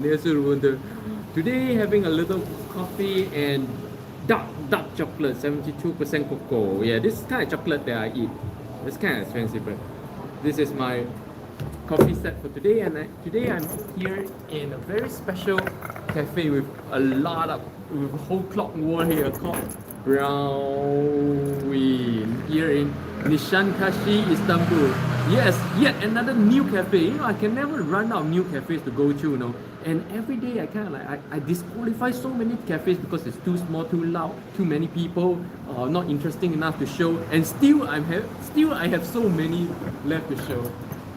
Today having a little coffee and dark chocolate, 72% cocoa. Yeah, this kind of chocolate that I eat. It's kind of expensive, but this is my coffee set for today. And today I'm here in a very special cafe with with a whole clock wall here called Brown here in Nishantashi, Istanbul. Yes, yet another new cafe. I can never run out of new cafes to go to. And every day I kind of I disqualify so many cafes because it's too small, too loud, too many people, not interesting enough to show. And still I have so many left to show.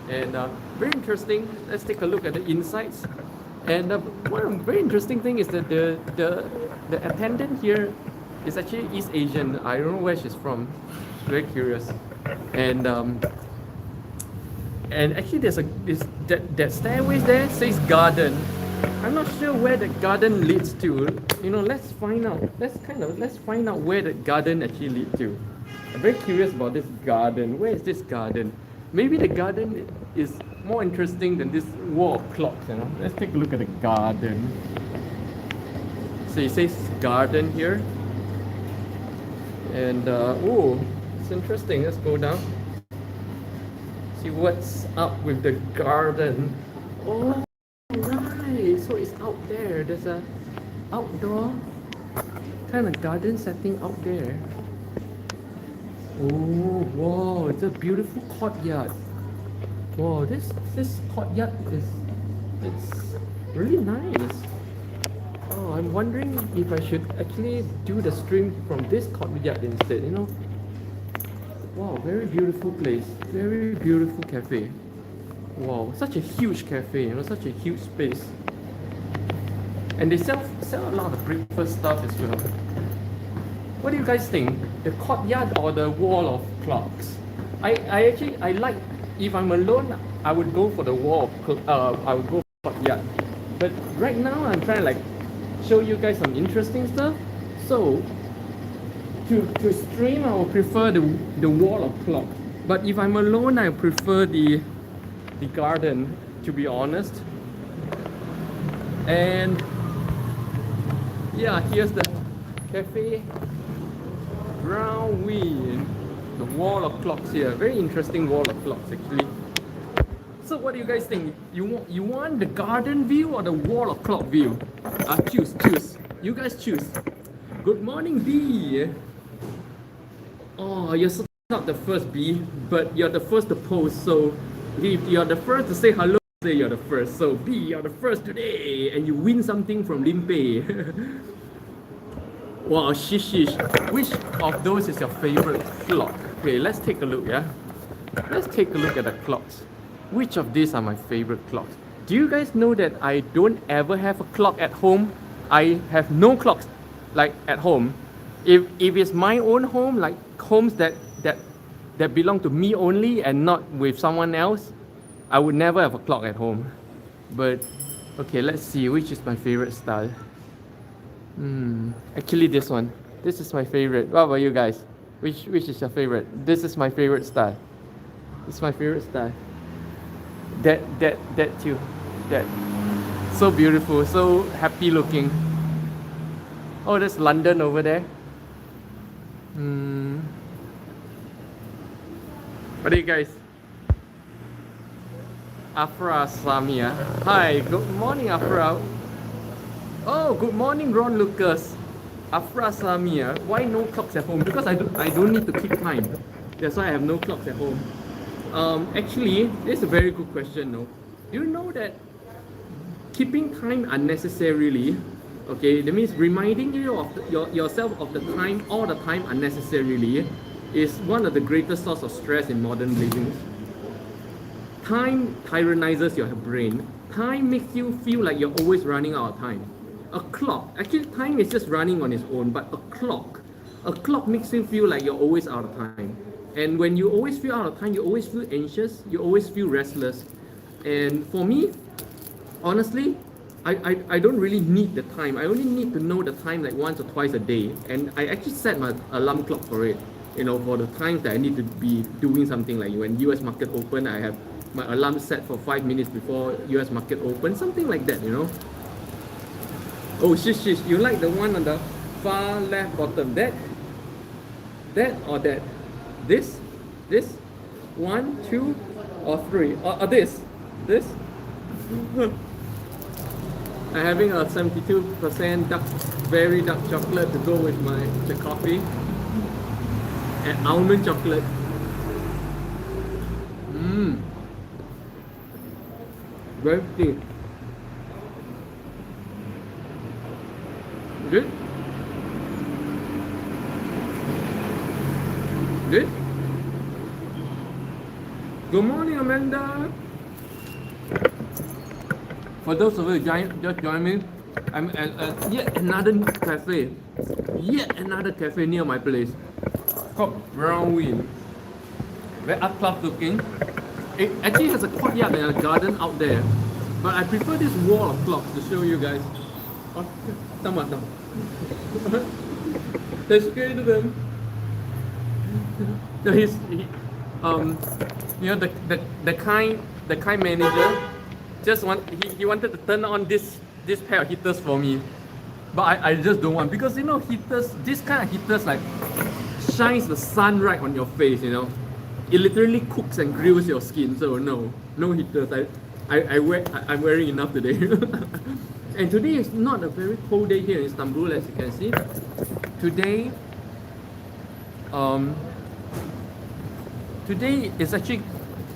And very interesting. Let's take a look at the insides. And one very interesting thing is that the attendant here is actually East Asian. I don't know where she's from. Very curious. And actually that stairways there says garden. I'm not sure where the garden leads to. Let's find out. Let's find out where the garden actually leads to. I'm very curious about this garden. Where is this garden? Maybe the garden is more interesting than this wall of clocks. Let's take a look at the garden. So it says garden here. And oh, it's interesting. Let's go down. See what's up with the garden. Oh, right. So it's out there. There's a outdoor kind of garden setting out there. Oh, wow. It's a beautiful courtyard. Wow, this courtyard it's really nice. Oh, I'm wondering if I should actually do the stream from this courtyard instead. Wow, very beautiful place. Very beautiful cafe. Wow, such a huge cafe, such a huge space. And they sell a lot of breakfast stuff as well. What do you guys think? The courtyard or the wall of clocks? I like, if I'm alone, I would go for the wall of I would go for courtyard. But right now I'm trying to show you guys some interesting stuff. So to stream, I would prefer the wall of clock. But if I'm alone, I prefer the garden, to be honest. And yeah, here's the cafe. Brown Wing, the wall of clocks here. Very interesting wall of clocks actually. So what do you guys think? You want the garden view or the wall of clock view? Choose. You guys choose. Good morning, B. Oh, you're not the first, B, but you're the first to post. So if you're the first to say hello, say you're the first. So B, you're the first today, and you win something from Limpeh. Wow, shish. Which of those is your favorite clock? Okay, let's take a look, yeah? Let's take a look at the clocks. Which of these are my favorite clocks? Do you guys know that I don't ever have a clock at home? I have no clocks at home. If it's my own home, like homes that belong to me only and not with someone else, I would never have a clock at home. But okay, let's see which is my favorite style. Actually this one. This is my favorite. What about you guys? Which is your favorite? This is my favorite style. It's my favorite style. That too. That. So beautiful, so happy looking. Oh, there's London over there. What do you guys? Afra Samia. Hi, good morning, Afra. Oh, good morning, Ron Lucas. Afra Samia. Why no clocks at home? Because I don't need to keep time. That's why I have no clocks at home. Actually, this is a very good question, no? Do you know that keeping time unnecessarily, okay, that means reminding you of yourself of the time all the time unnecessarily is one of the greatest source of stress in modern living. Time tyrannizes your brain. Time makes you feel like you're always running out of time. A clock, actually time is just running on its own, but a clock makes you feel like you're always out of time. And when you always feel out of time, you always feel anxious, you always feel restless. And for me, honestly, I don't really need the time. I only need to know the time like once or twice a day. And I actually set my alarm clock for it. For the times that I need to be doing something, like when US market open, I have my alarm set for 5 minutes before US market open, something like that. Oh, shish. You like the one on the far left bottom? That or that? This? One, two, or three? Or this? This? I'm having a 72% dark, very dark chocolate to go with my coffee. And almond chocolate. Mmm. Very tasty. Good? Good? Good morning, Amanda. For those of you who just joined me, I'm at yet another cafe. Yet another cafe near my place. Called Brown Wing. Very up close looking. It actually has a courtyard and a garden out there. But I prefer this wall of clocks to show you guys. Oh, come. Let's go to them. So you know, the kind manager just he wanted to turn on this pair of heaters for me, but I just don't want, because you know, heaters, this kind of heaters like shines the sun right on your face, you know. It literally cooks and grills your skin. So no heaters. I'm wearing enough today. And today is not a very cold day here in Istanbul, as you can see. Today is actually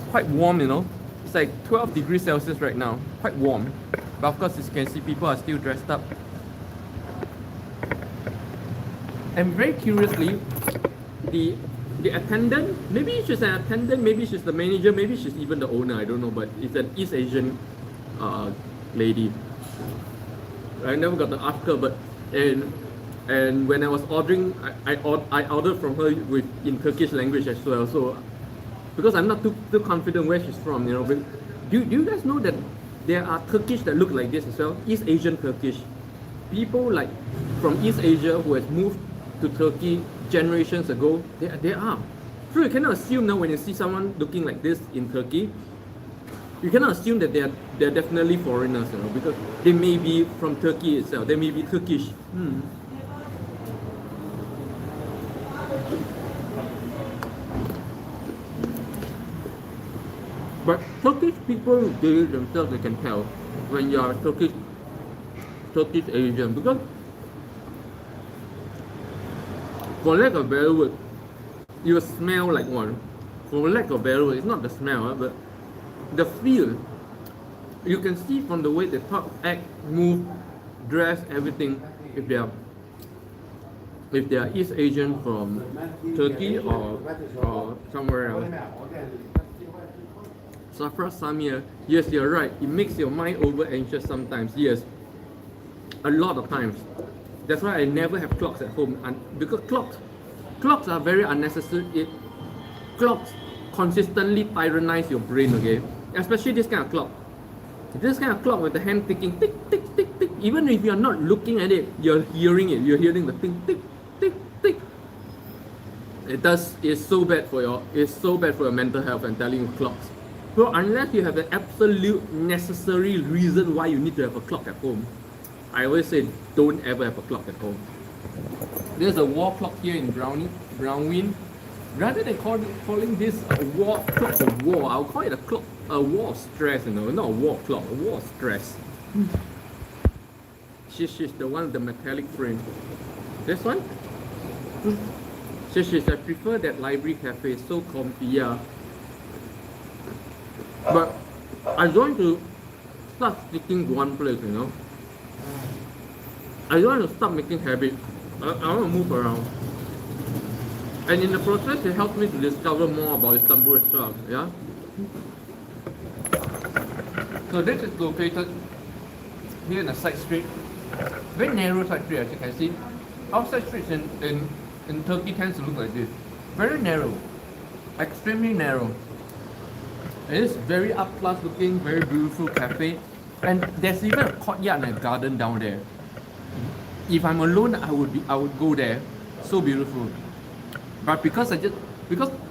quite warm, you know. It's like 12 degrees Celsius right now, quite warm. But of course, as you can see, people are still dressed up. And very curiously, the attendant, maybe she's an attendant, maybe she's the manager, maybe she's even the owner, I don't know, but it's an East Asian lady. I never got to ask her, but and when I was ordering, I ordered from her in Turkish language as well. So because I'm not too confident where she's from, you know. But do you guys know that there are Turkish that look like this as well? East Asian Turkish. People like from East Asia who has moved to Turkey generations ago, they are. So you cannot assume now when you see someone looking like this in Turkey, you cannot assume that they're definitely foreigners, you know, because they may be from Turkey itself. They may be Turkish. But Turkish people, they themselves, they can tell when you are Turkish Asian, because for lack of better word, you smell like one. For lack of better word, it's not the smell, but the feel. You can see from the way they talk, act, move, dress, everything, if they are East Asian from Turkey or somewhere else. Safra Samir, yes, you're right. It makes your mind over anxious sometimes. Yes, a lot of times. That's why I never have clocks at home, and because clocks are very unnecessary. Clocks consistently tyrannize your brain, okay? Especially this kind of clock. This kind of clock with the hand ticking, tick, tick, tick, tick. Even if you're not looking at it, you're hearing it. You're hearing the tick, tick, tick, tick. It's so bad for your mental health. I'm telling you, clocks. So unless you have an absolute necessary reason why you need to have a clock at home, I always say don't ever have a clock at home. There's a wall clock here in Brownwind. Rather than calling this a wall clock of war, I'll call it a wall of stress, you know, not a wall clock, a wall of stress. She's the one with the metallic frame. This one? She's I prefer that library cafe, it's so comfy, yeah. But I don't want to start sticking to one place, you know. I don't want to stop making habits. I want to move around. And in the process, it helps me to discover more about Istanbul as well, yeah? So this is located here in a side street. Very narrow side street, as you can see. Outside streets in Turkey tends to look like this. Very narrow. Extremely narrow. It is very up class looking, very beautiful cafe. And there's even a courtyard and a garden down there. If I'm alone, I would go there. So beautiful. But because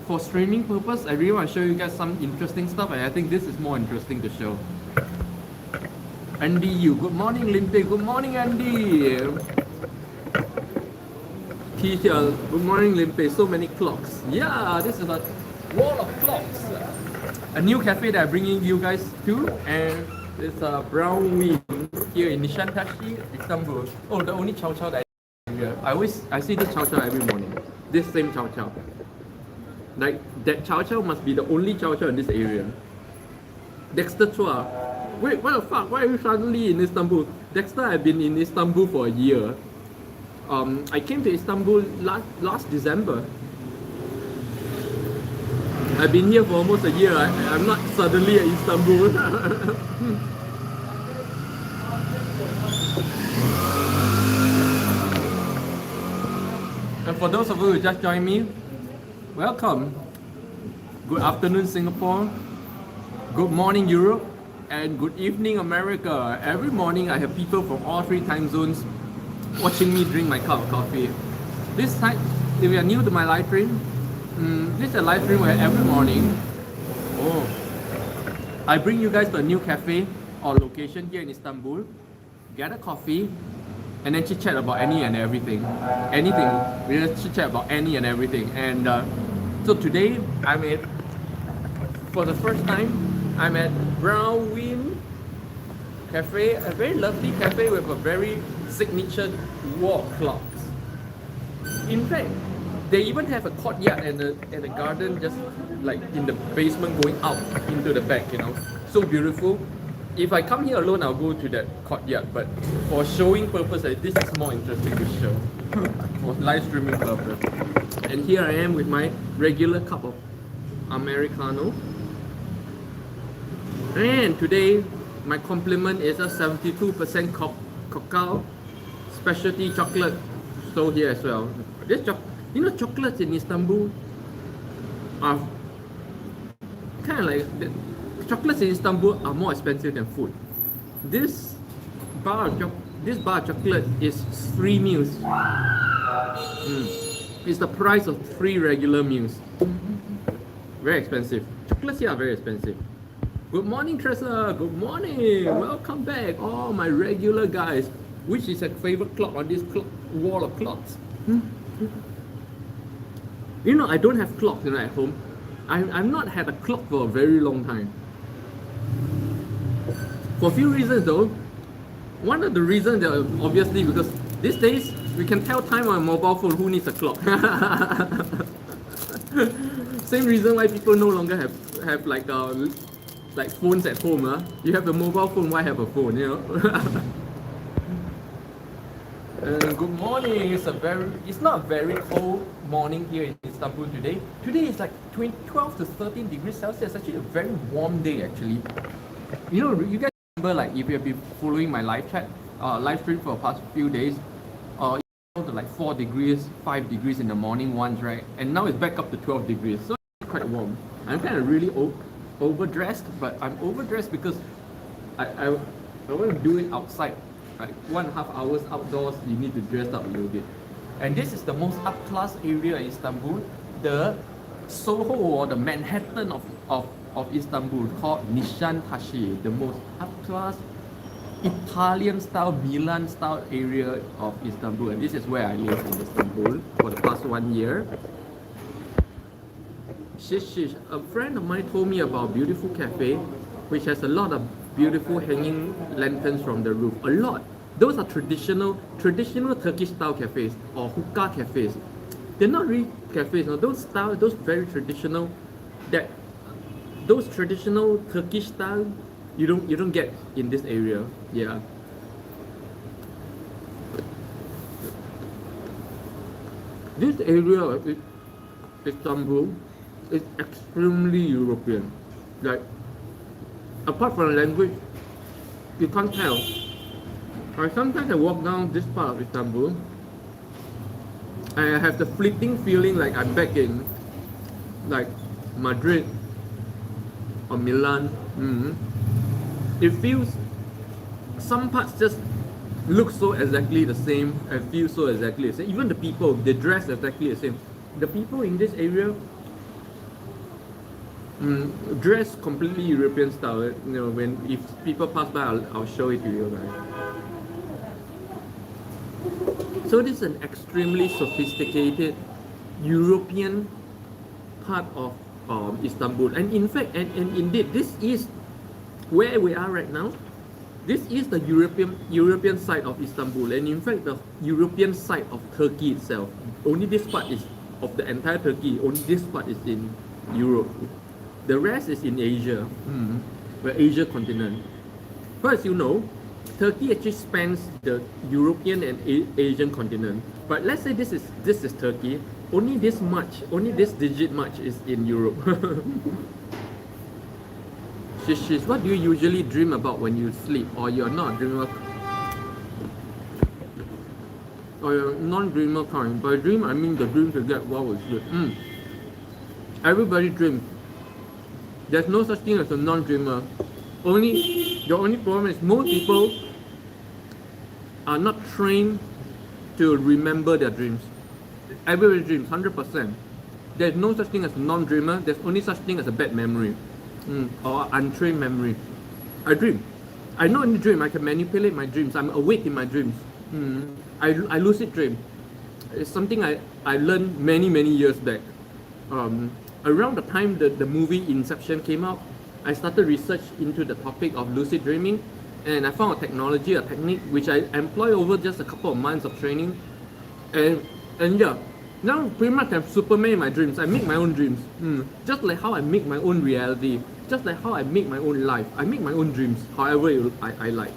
for streaming purpose, I really want to show you guys some interesting stuff, and I think this is more interesting to show. Andy, you. Good morning, Limpeh. Good morning, Andy. Keisha, good morning, Limpeh. So many clocks. Yeah, this is a wall of clocks. A new cafe that I'm bringing you guys to, and it's a brown wing here in Nishantashti, Istanbul. Oh, the only chow chow that I see this chow chow every morning. This same chow chow. Like that chow chow must be the only chow chow in this area. Dexter Chua. Wait, what the fuck? Why are you suddenly in Istanbul? Dexter, I've been in Istanbul for a year. I came to Istanbul last December. I've been here for almost a year. I'm not suddenly at Istanbul. And for those of you who just joined me, welcome. Good afternoon, Singapore. Good morning, Europe. And good evening, America. Every morning I have people from all 3 time zones watching me drink my cup of coffee. This time, if you are new to my live stream, this is a live stream where every morning, I bring you guys to a new cafe or location here in Istanbul, get a coffee, and then chit chat about any and everything. Anything. We just chit chat about any and everything. And so today, for the first time, I'm at Brown Wing Cafe, a very lovely cafe with a very signature wall clocks. In fact, they even have a courtyard and a garden just like in the basement going out into the back, you know. So beautiful. If I come here alone, I'll go to that courtyard, but for showing purpose, this is more interesting to show. For live streaming purpose. And here I am with my regular cup of Americano. And today, my compliment is a 72% cacao specialty chocolate sold here as well. This chocolates in Istanbul are kind of like the chocolates in Istanbul are more expensive than food. This bar of chocolate is 3 meals. It's the price of 3 regular meals. Very expensive. Chocolates here are very expensive. Good morning, Tressa. Good morning. Welcome back, all my regular guys. Which is a favorite clock on this wall of clocks? You know, I don't have clocks at home. I've not had a clock for a very long time. For a few reasons though. One of the reasons is obviously because these days we can tell time on a mobile phone. Who needs a clock? Same reason why people no longer have like phones at home. You have a mobile phone, why have a phone, you know? Good morning. It's not a very cold morning here in Istanbul today. Today is like 12 to 13 degrees Celsius. Actually a very warm day actually. You know, you guys remember, like if you have been following my live stream for the past few days, to like 4 degrees, 5 degrees in the morning once, right? And now it's back up to 12 degrees. So it's quite warm. I'm kind of really overdressed, but I'm overdressed because I want to do it outside. Like 1.5 hours outdoors, you need to dress up a little bit. And this is the most up-class area in Istanbul, the Soho or the Manhattan of Istanbul, called Nishantashti, the most up-class Italian-style, Milan-style area of Istanbul. And this is where I live in Istanbul for the past 1 year. A friend of mine told me about a beautiful cafe which has a lot of beautiful hanging lanterns from the roof. A lot. Those are traditional Turkish style cafes or hookah cafes. They're not really cafes. No? Those very traditional, those traditional Turkish style you don't get in this area. Yeah. This area of Istanbul is extremely European. Like, apart from the language, you can't tell. Sometimes I walk down this part of Istanbul and I have the fleeting feeling like I'm back in like Madrid or Milan. It feels, some parts just look so exactly the same and feel so exactly the same. Even the people, they dress exactly the same. The people in this area Dress completely European style. When if people pass by, I'll show it to you guys. So this is an extremely sophisticated European part of Istanbul, and in fact, and indeed, this is where we are right now. This is the European side of Istanbul, and in fact, the European side of Turkey itself. Only this part is of the entire Turkey. Only this part is in Europe. The rest is in Asia, the Asia continent. But as you know, Turkey actually spans the European and Asian continent. But let's say this is Turkey. Only this much, only this digit much is in Europe. Shish, what do you usually dream about when you sleep, or you're not dreamer, or you're non-dreamer kind? By dream, I mean the dreams you get while we sleep. Everybody dreams. There's no such thing as a non-dreamer. The only problem is most people are not trained to remember their dreams. Everybody dreams, 100%. There's no such thing as a non-dreamer. There's only such thing as a bad memory, or untrained memory. I dream. I not only dream, I can manipulate my dreams. I'm awake in my dreams. I lucid dream. It's something I learned many years back. Around the time the movie Inception came out, I started research into the topic of lucid dreaming, and I found a technique which I employ over just a couple of months of training, and yeah, now pretty much I'm Superman in my dreams. I make my own dreams, just like how I make my own reality, just like how I make my own life. I make my own dreams, however I like.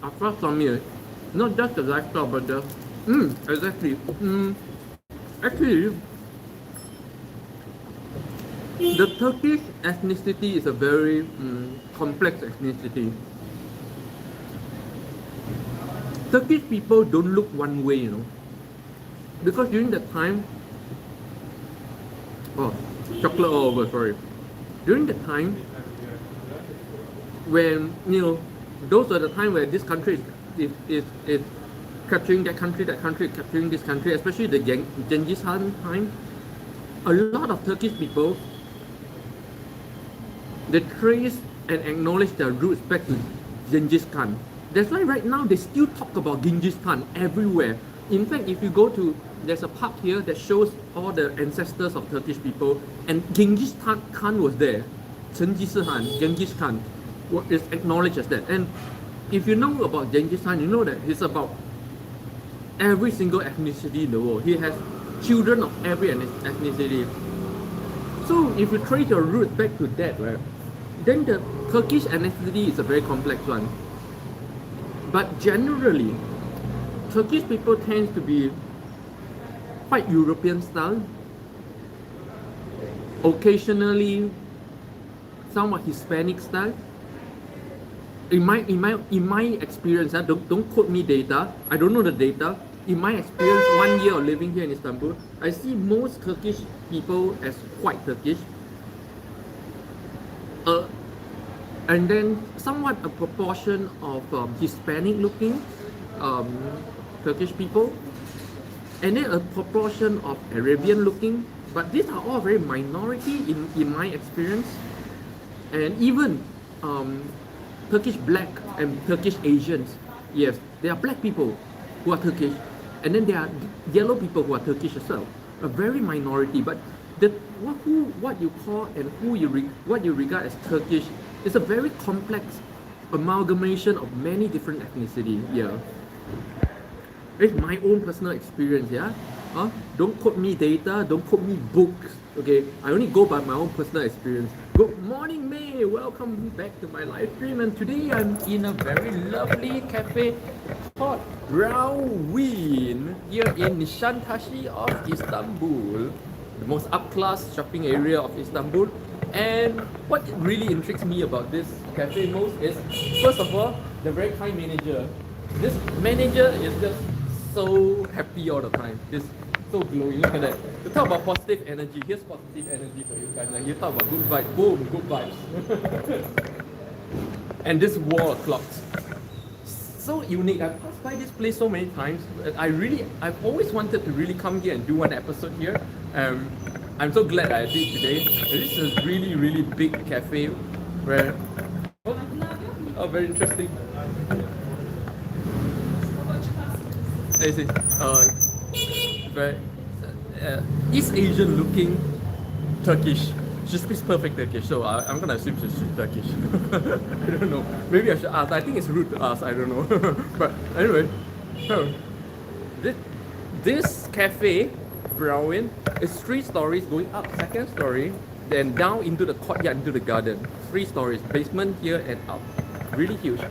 Across from me, not just the lifestyle, but the exactly. Actually, the Turkish ethnicity is a very complex ethnicity. Turkish people don't look one way, because during that time, chocolate all over. Sorry. During the time when those are the time where this country is capturing that country capturing this country, especially the Genghis Khan time. A lot of Turkish people, they trace and acknowledge their roots back to Genghis Khan. That's why right now they still talk about Genghis Khan everywhere. In fact, if you go to, there's a park here that shows all the ancestors of Turkish people, and Genghis Khan was there. Genghis Khan is acknowledged as that. And if you know about Genghis Khan, you know that he's about every single ethnicity in the world. He has children of every ethnicity. So if you trace your roots back to that, right, then the Turkish ethnicity is a very complex one. But generally, Turkish people tend to be quite European style, occasionally somewhat Hispanic style. In my experience, don't quote me data. I don't know the data. In my experience, 1 year of living here in Istanbul, I see most Turkish people as white Turkish, and then somewhat a proportion of Hispanic-looking Turkish people, and then a proportion of Arabian-looking. But these are all very minority in my experience, and even Turkish black and Turkish Asians. Yes, there are black people who are Turkish, and then there are yellow people who are Turkish as well. A very minority, but what you call and what you regard as Turkish is a very complex amalgamation of many different ethnicity. Yeah, it's my own personal experience. Yeah, don't quote me data, don't quote me books. Okay, I only go by my own personal experience. Good morning, May. Welcome back to my live stream, and today I'm in a very lovely cafe called Rawin here in Nishantashi of Istanbul, the most up-class shopping area of Istanbul. And what really intrigues me about this cafe most is, first of all, the very kind manager. This manager is just so happy all the time. So glowing, look at that. To talk about positive energy, here's positive energy for you guys. You talk about good vibes, boom, good vibes. and this wall of clocks. So unique. I've passed by this place so many times. I've always wanted to really come here and do one episode here. I'm so glad I did today. This is a really, really big cafe where, oh, very interesting. I see. Very East Asian looking Turkish. She speaks perfect Turkish, so I'm gonna assume she's Turkish. I don't know. Maybe I should ask. I think it's rude to ask. I don't know. But anyway, so this cafe, Browin, is 3 stories going up. Second story, then down into the courtyard, into the garden. 3 stories, basement here and up. Really huge.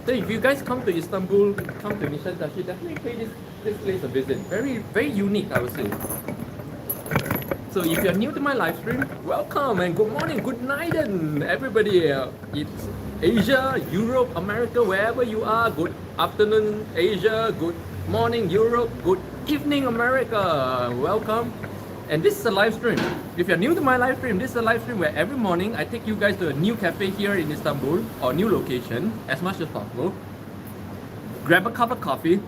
So if you guys come to Istanbul, come to Nişantaşı, definitely pay this place a visit. Very, very unique, I would say. So if you're new to my live stream, welcome and good morning, good night, and everybody. It's Asia, Europe, America, wherever you are. Good afternoon, Asia. Good morning, Europe. Good evening, America. Welcome. And this is a live stream. If you're new to my live stream, this is a live stream where every morning I take you guys to a new cafe here in Istanbul or new location as much as possible. Grab a cup of coffee,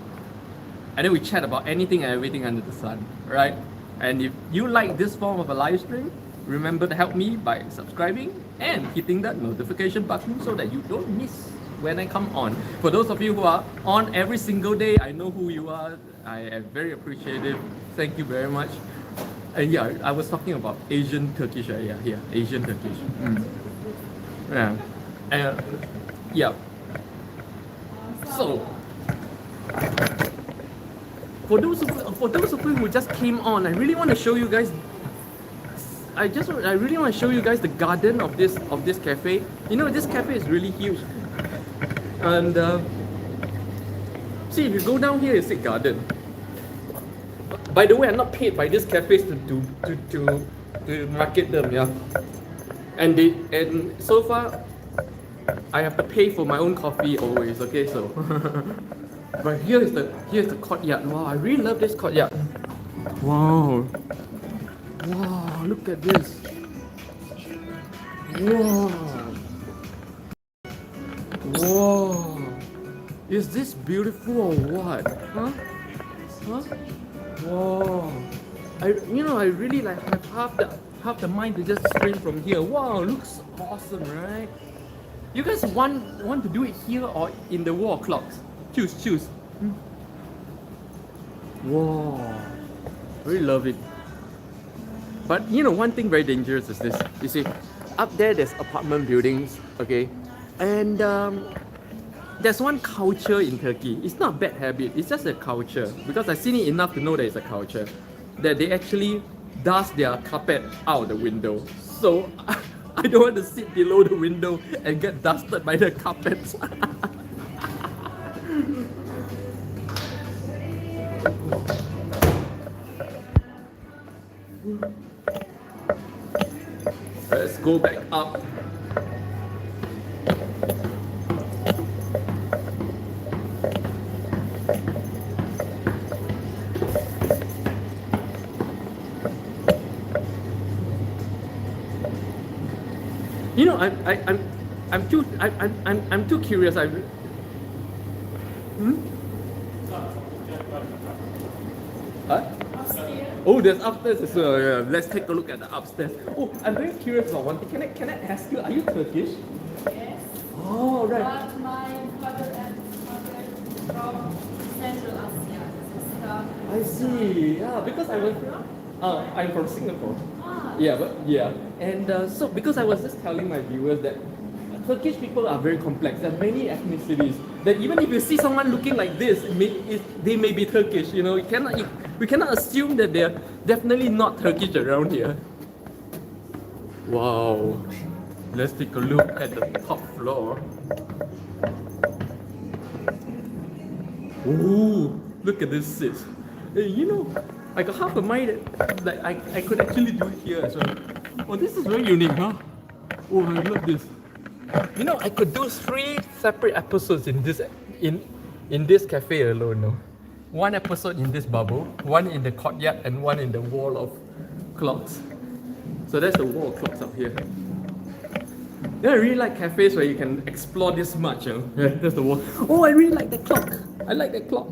and then we chat about anything and everything under the sun, right? And if you like this form of a live stream, remember to help me by subscribing and hitting that notification button so that you don't miss when I come on. For those of you who are on every single day, I know who you are. I am very appreciative. Thank you very much. And yeah, I was talking about Asian Turkish. Yeah, Asian Turkish. Yeah. Yeah. So, for those of you who just came on, I really want to show you guys. I really want to show you guys the garden of this cafe. You know, this cafe is really huge. And see, if you go down here, you see garden. By the way, I'm not paid by these cafes to market them, yeah. And so far, I have to pay for my own coffee always. Okay, so. But here's the courtyard. Wow, I really love this courtyard. Wow. Wow, look at this. Wow. Wow. Is this beautiful or what? Huh? Wow. I really like have half the mind to just stream from here. Wow, looks awesome, right? You guys want to do it here or in the wall clocks? Choose. Wow. Really love it. But you know, one thing very dangerous is this. You see, up there's apartment buildings, okay? And there's one culture in Turkey. It's not a bad habit, it's just a culture. Because I've seen it enough to know that it's a culture. That they actually dust their carpet out the window. So I don't want to sit below the window and get dusted by the carpets. Let's go back up. You know, I'm too curious. Huh? Oh, there's upstairs as well. Yeah. Let's take a look at the upstairs. Oh, I'm very curious about one thing. Can I ask you? Are you Turkish? Yes. Oh, right. But my father and mother from Central Asia. I see. Yeah, because I was. I'm from Singapore. Yeah, and so because I was just telling my viewers that Turkish people are very complex. There are many ethnicities. That even if you see someone looking like this, they may be Turkish. You know, we cannot assume that they're definitely not Turkish around here. Wow. Let's take a look at the top floor. Ooh, look at this seat. You know, I got half a mind that I could actually do it here as well. Oh, this is very unique, huh? Oh, I love this. You know, I could do 3 separate episodes in this cafe alone, no? 1 episode in this bubble, 1 in the courtyard, and 1 in the wall of clocks. So that's the wall of clocks up here. Yeah, I really like cafes where you can explore this much. Yeah, that's the wall. Oh, I really like that clock. I like that clock.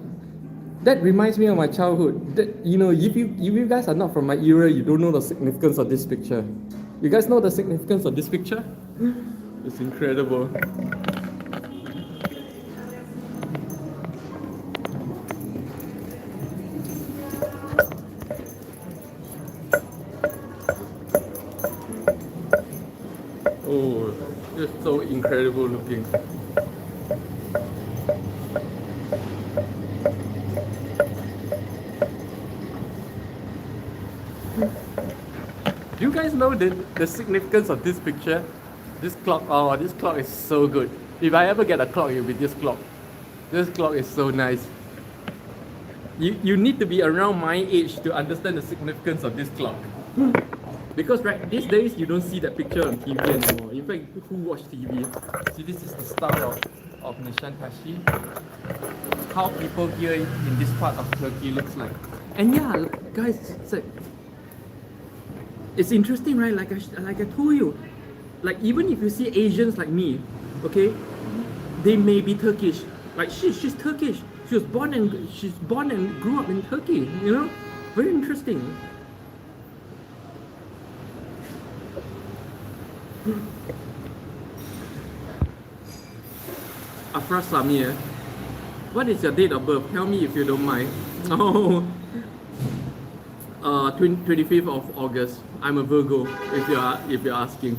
That reminds me of my childhood. That, if you guys are not from my era, you don't know the significance of this picture. You guys know the significance of this picture? It's incredible. Oh, it's so incredible looking. Do you guys know the significance of this picture? This clock, oh, this clock is so good. If I ever get a clock, it'll be this clock. This clock is so nice. You need to be around my age to understand the significance of this clock. Because right these days you don't see that picture on TV anymore. In fact, who watch TV? See, this is the style of Nishantashi. How people here in this part of Turkey looks like. And yeah, guys, it's interesting, right? Like I told you, like even if you see Asians like me, okay, they may be Turkish. Like she's Turkish. She's born and grew up in Turkey. You know, very interesting. Afra Samir, what is your date of birth? Tell me if you don't mind. Oh, 25th of August. I'm a Virgo. If you're asking.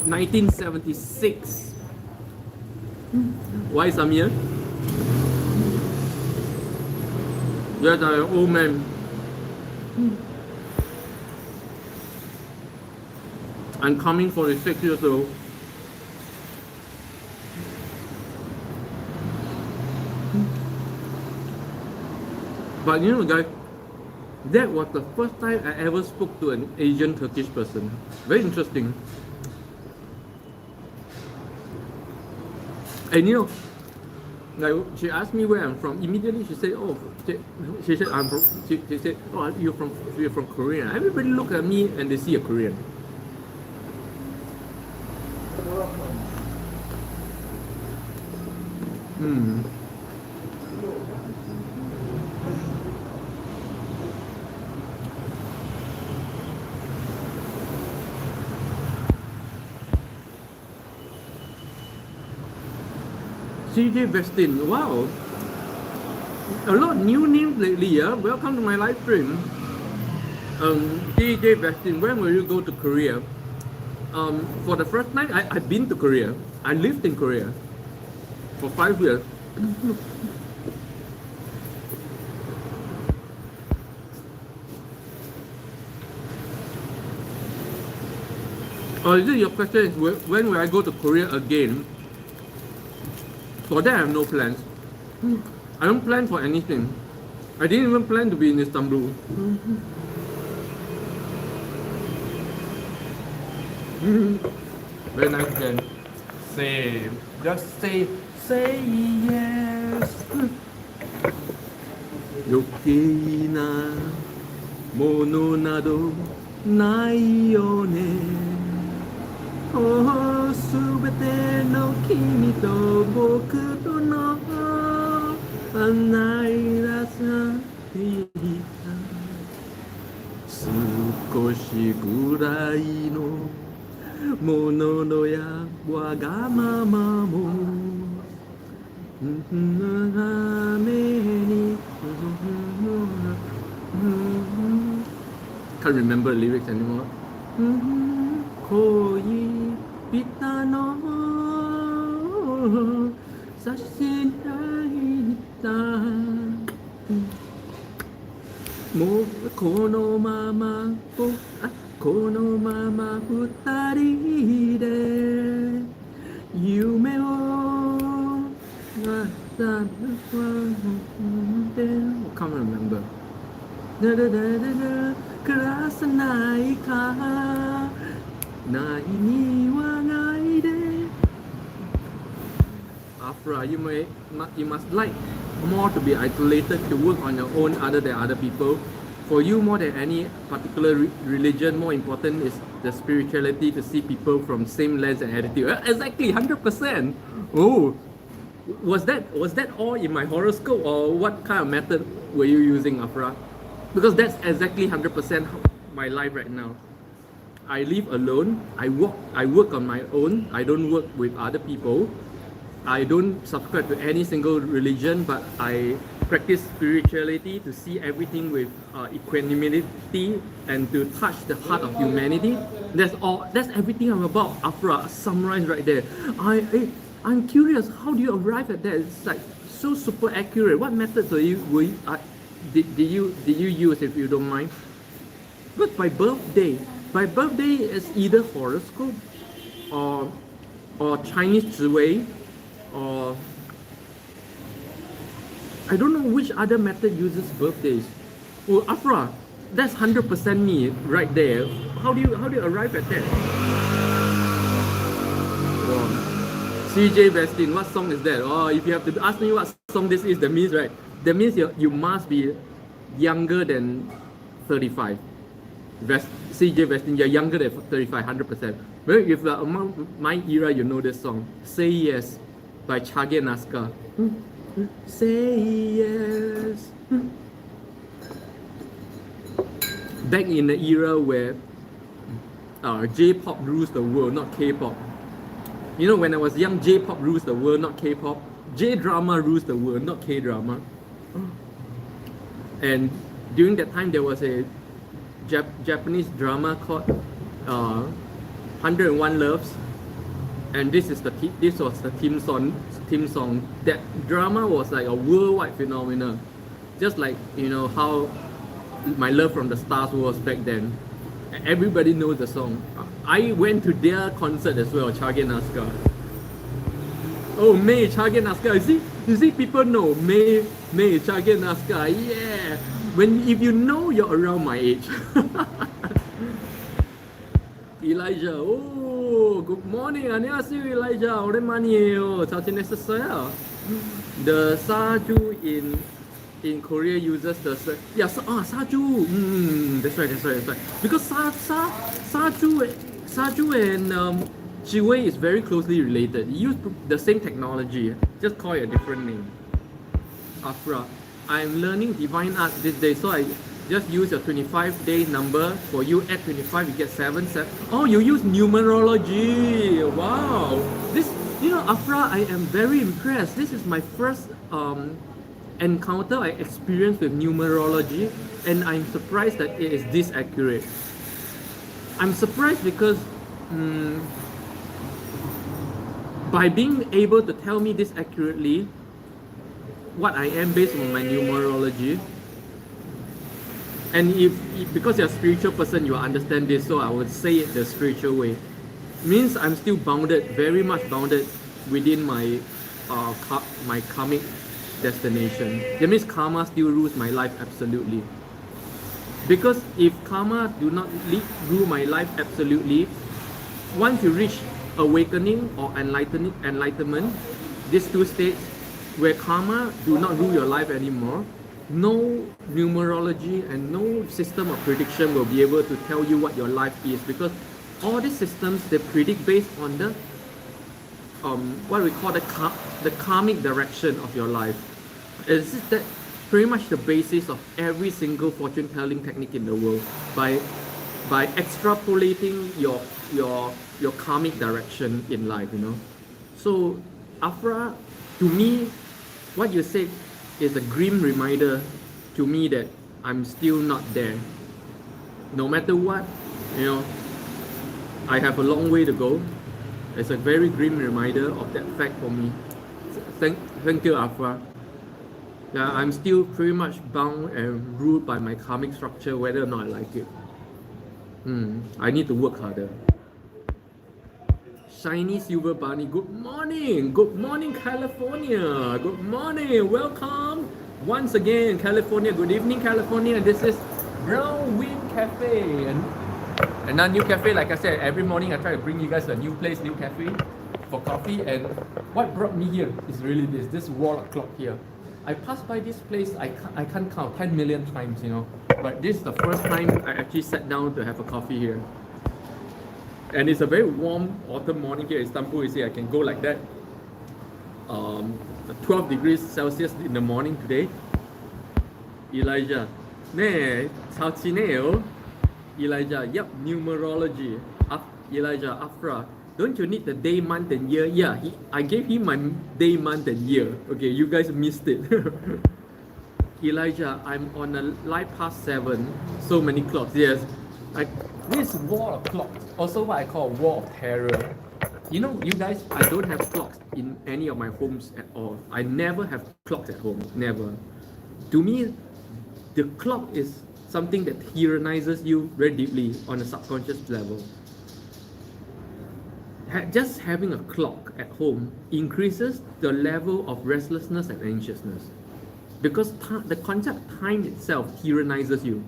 1976. Why Samir? Yes, I'm an old man. I'm coming 46 years old. But you know, guys, that was the first time I ever spoke to an Asian Turkish person. Very interesting. And you know, like she asked me where I'm from. Immediately she said, "Oh," she said, "I'm from." She said, "Oh, you're from Korea." Everybody look at me and they see a Korean. CJ Vestin, wow, a lot of new names lately. Yeah, welcome to my live stream. CJ Vestin, when will you go to Korea? For the first time, I've been to Korea. I lived in Korea for 5 years. Oh, is it your question? Is when will I go to Korea again? For that, I have no plans. I don't plan for anything. I didn't even plan to be in Istanbul. Very nice again. Just say yes. Yoki na mono nado nai yo ne. すべての君と僕との離れらさていた少しぐらいのもののやわがままも眺めに Can't remember the lyrics anymore. 恋人の差しないたもうこのまま二人で夢をCan't remember. Da da da da da, kerasa naika, na ini wa ngai de. Afra, you must like more to be isolated, to work on your own other than other people. For you, more than any particular religion, more important is the spirituality, to see people from same lens and attitude. Exactly, 100%. Oh, was that all in my horoscope, or what kind of method were you using, Afra? Because that's exactly 100% my life right now. I live alone. I work on my own. I don't work with other people. I don't subscribe to any single religion, but I practice spirituality to see everything with equanimity and to touch the heart of humanity. That's all. That's everything I'm about. Afra, summarized right there. I'm curious. How do you arrive at that? It's like so super accurate. What methods did you use, if you don't mind? But by birthday is either horoscope or Chinese Zhiwei, or I don't know which other method uses birthdays. Oh, Afra, that's 100% me right there. How do you arrive at that? Oh. CJ Westin, what song is that? Oh, if you have to ask me what song this is, that means you must be younger than 35. CJ Westin, you're younger than 35, 100%. Well, if you're among my era, you know this song, Say Yes, by Chage Naska. Say yes. Back in the era where J-pop rules the world, not K-pop. You know, when I was young, J-pop rules the world, not K-pop. J-drama rules the world, not K-drama. And during that time, there was a Japanese drama called 101 Loves, and this was the theme song. That drama was like a worldwide phenomenon, just like, you know, how My Love from the Stars was back then. Everybody knows the song. I went to their concert as well, Chage Naska. Oh, May Chage Naska. You see, people know May Chage Naska. Yeah. If you know, you're around my age. Elijah, oh, good morning. 안녕하세요, Elijah. 오랜만이에요. 잘 지냈었어요? The saju in Korea uses the saju. That's right. Because saju and jiwei is very closely related. You use the same technology, just call it a different name. Afra, I'm learning divine art this day, so I just use your 25-day number. For you, add 25, you get 7. Oh, you use numerology. Wow. Afra, I am very impressed. This is my first encounter I experienced with numerology, and I'm surprised that it is this accurate. I'm surprised because by being able to tell me this accurately, what I am based on my numerology, and because you're a spiritual person, you understand this, so I would say it the spiritual way. Means I'm still very much bounded within my my karmic destination. That means karma still rules my life absolutely. Because if karma do not rule my life absolutely, once you reach awakening or enlightenment, these two states where karma do not rule your life anymore, no numerology and no system of prediction will be able to tell you what your life is, because all these systems, they predict based on the what we call the karmic direction of your life. Is that pretty much the basis of every single fortune telling technique in the world, by extrapolating your karmic direction in life, you know. So Afra, to me, what you said is a grim reminder to me that I'm still not there. No matter what, you know, I have a long way to go. It's a very grim reminder of that fact for me. Thank you, Afra. Yeah, I'm still pretty much bound and ruled by my karmic structure, whether or not I like it. I need to work harder. Shiny Silver Bunny, good morning, California, good morning, welcome once again, California. Good evening, California. This is Brown Wind Cafe, and a new cafe. Like I said, every morning I try to bring you guys to a new place, new cafe for coffee. And what brought me here is really this wall clock here. I passed by this place, I can't count 10 million times, you know. But this is the first time I actually sat down to have a coffee here. And it's a very warm autumn morning here in Istanbul. You see, I can go like that. 12 degrees Celsius in the morning today. Elijah. Ne, Chalchineo. Elijah, yep, numerology. Elijah, Afra. Don't you need the day, month, and year? Yeah, I gave him my day, month, and year. Okay, you guys missed it. Elijah, I'm on a life past 7. So many clocks. Yes. This wall of clocks, also what I call wall of terror. You know, you guys, I don't have clocks in any of my homes at all. I never have clocks at home. Never. To me, the clock is something that tyrannizes you very deeply on a subconscious level. Just having a clock at home increases the level of restlessness and anxiousness, because the concept of time itself tyrannizes you.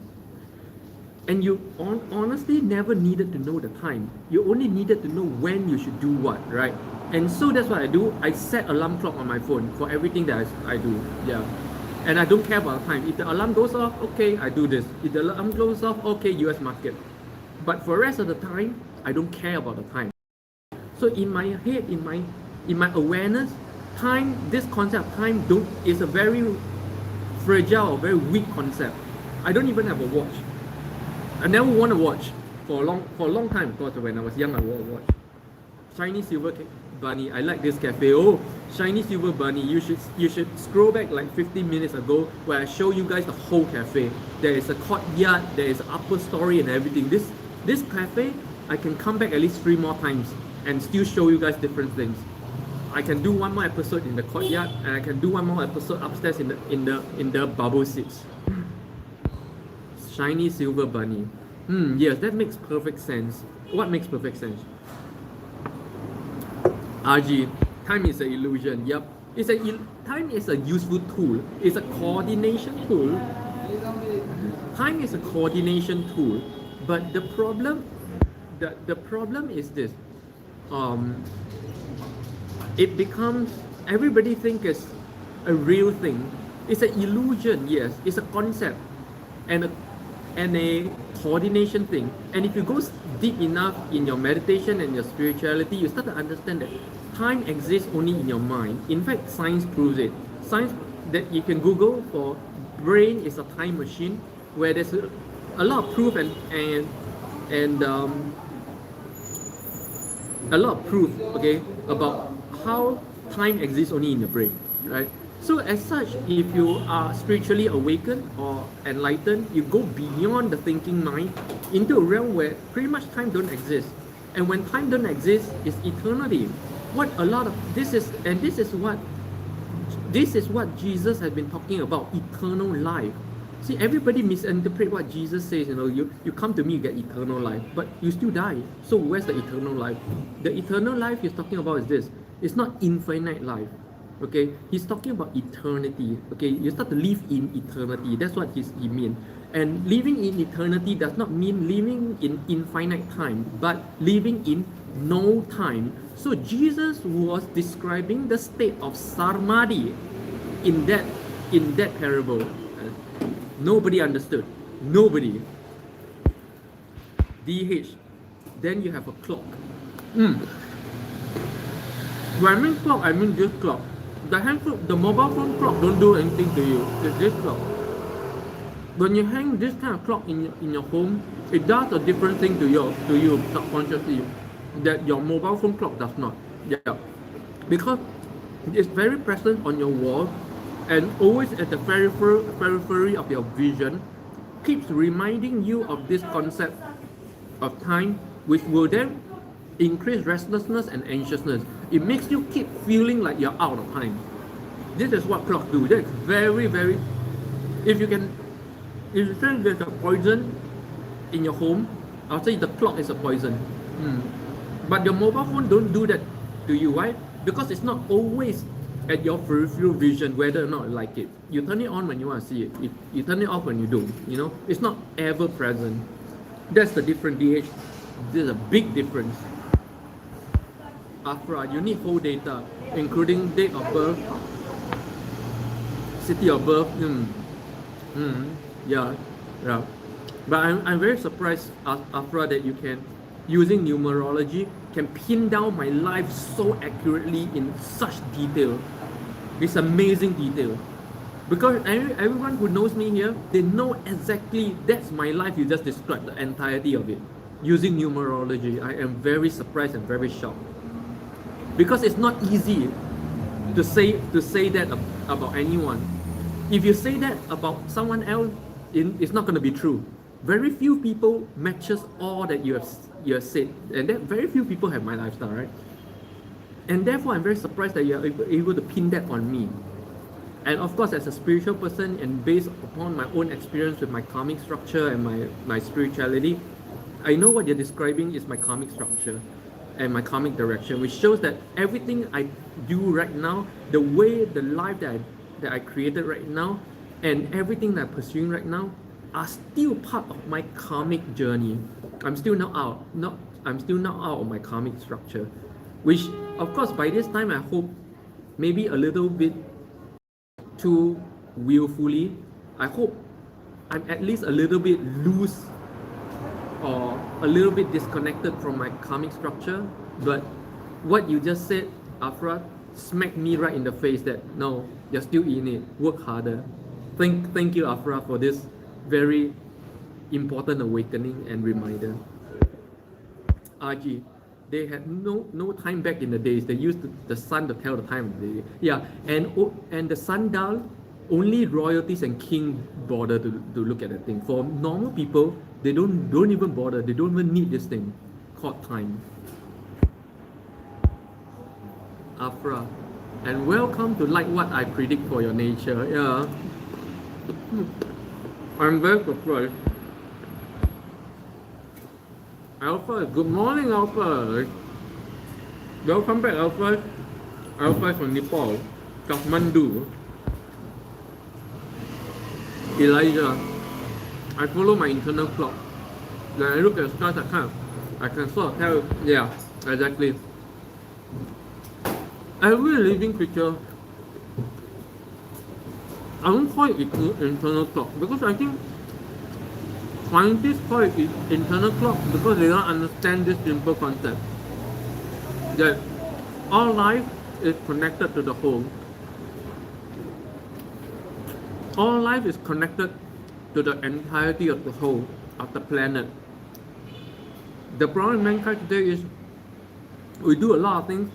And you honestly never needed to know the time. You only needed to know when you should do what, right? And so that's what I do. I set alarm clock on my phone for everything that I do. Yeah. And I don't care about time. If the alarm goes off, okay, I do this. If the alarm goes off, okay, US market. But for the rest of the time, I don't care about the time. So in my head, in my awareness, time, this concept of time is a very fragile, very weak concept. I don't even have a watch. I never want to watch for a long time. Of course, when I was young, I wore a watch. Shiny silver bunny. I like this cafe. Oh, shiny silver bunny. You should scroll back like 15 minutes ago where I show you guys the whole cafe. There is a courtyard, there is an upper story and everything. This cafe, I can come back at least 3 more times and still show you guys different things. I can do one more episode in the courtyard, and I can do one more episode upstairs in the bubble seats. Shiny silver bunny. Yes, that makes perfect sense. What makes perfect sense? RG, time is an illusion. Yep. Time is a useful tool. It's a coordination tool. Time is a coordination tool. But the problem is this. It becomes, everybody thinks it's a real thing. It's an illusion, yes. It's a concept and a coordination thing. And if you go deep enough in your meditation and your spirituality, you start to understand that time exists only in your mind. In fact, science proves it. Science that you can Google for brain is a time machine, where there's a lot of proof and a lot of proof, okay, about how time exists only in the brain, right? So as such, if you are spiritually awakened or enlightened, you go beyond the thinking mind into a realm where pretty much time don't exist. And when time don't exist, it's eternity. This is what Jesus has been talking about, eternal life. See, everybody misinterpret what Jesus says, you come to me, you get eternal life, but you still die. So where's the eternal life? The eternal life he's talking about is this. It's not infinite life. Okay, he's talking about eternity. Okay, you start to live in eternity. That's what he means. And living in eternity does not mean living in infinite time, but living in no time. So Jesus was describing the state of Sarmadi in that parable. Nobody understood. Nobody. DH. Then you have a clock. When I mean clock, I mean this clock. The mobile phone clock don't do anything to you. It's this clock. When you hang this kind of clock in your home, it does a different thing to you subconsciously that your mobile phone clock does not. Yeah, because it's very present on your wall and always at the periphery of your vision, keeps reminding you of this concept of time, which will then increase restlessness and anxiousness. It makes you keep feeling like you're out of time. This is what clocks do. That's very, very. If you say there's a poison in your home, I'll say the clock is a poison. But your mobile phone don't do that to you, right? Because it's not always at your peripheral vision whether or not you like it. You turn it on when you want to see it. You turn it off when you don't. You know, it's not ever present. That's the difference, DH. There's a big difference. Afra, you need whole data, including date of birth, city of birth. Yeah. But I'm very surprised, Afra, that you can, using numerology, can pin down my life so accurately in such detail. It's amazing detail. Because everyone who knows me here, they know exactly that's my life. You just described the entirety of it using numerology. I am very surprised and very shocked. Because it's not easy to say that about anyone. If you say that about someone else, it's not going to be true. Very few people matches all that you have said, and that very few people have my lifestyle, right? And therefore, I'm very surprised that you are able to pin that on me. And of course, as a spiritual person, and based upon my own experience with my karmic structure and my spirituality, I know what you're describing is my karmic structure and my karmic direction, which shows that everything I do right now, the way, the life that I created right now, and everything that I'm pursuing right now, are still part of my karmic journey. I'm still not out of my karmic structure, which of course by this time I hope maybe a little bit too willfully. I hope I'm at least a little bit loose or a little bit disconnected from my karmic structure. But what you just said, Afra, smacked me right in the face that no, you're still in it. Work harder. Thank you, Afra, for this very important awakening and reminder. RG, they had no time back in the days. They used the sun to tell the time of the day. Yeah, and the sundial, only royalties and king bother to look at the thing. For normal people, they don't even bother. They don't even need this thing called time. Afra, and welcome to Like What I Predict for Your Nature. Yeah. I'm very surprised. Alpha, good morning, Alpha. Welcome back, Alpha. Alpha is from Nepal, Kathmandu. Elijah, I follow my internal clock. When I look at the stars, I can sort of tell. Yeah, exactly. Every living creature, I don't call it internal clock because I think scientists call it internal clock because they don't understand this simple concept that all life is connected to the whole. All life is connected to the entirety of the whole of the planet. The problem in mankind today is we do a lot of things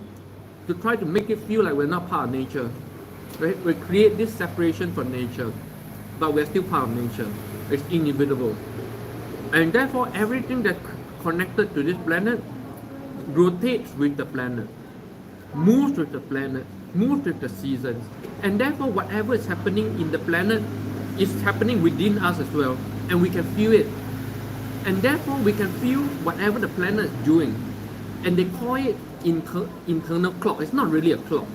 to try to make it feel like we're not part of nature. Right? We create this separation from nature, but we're still part of nature. It's inevitable. And therefore, everything that's connected to this planet rotates with the planet, moves with the planet, moves with the seasons. And therefore, whatever is happening in the planet is happening within us as well. And we can feel it. And therefore, we can feel whatever the planet is doing. And they call it internal clock. It's not really a clock.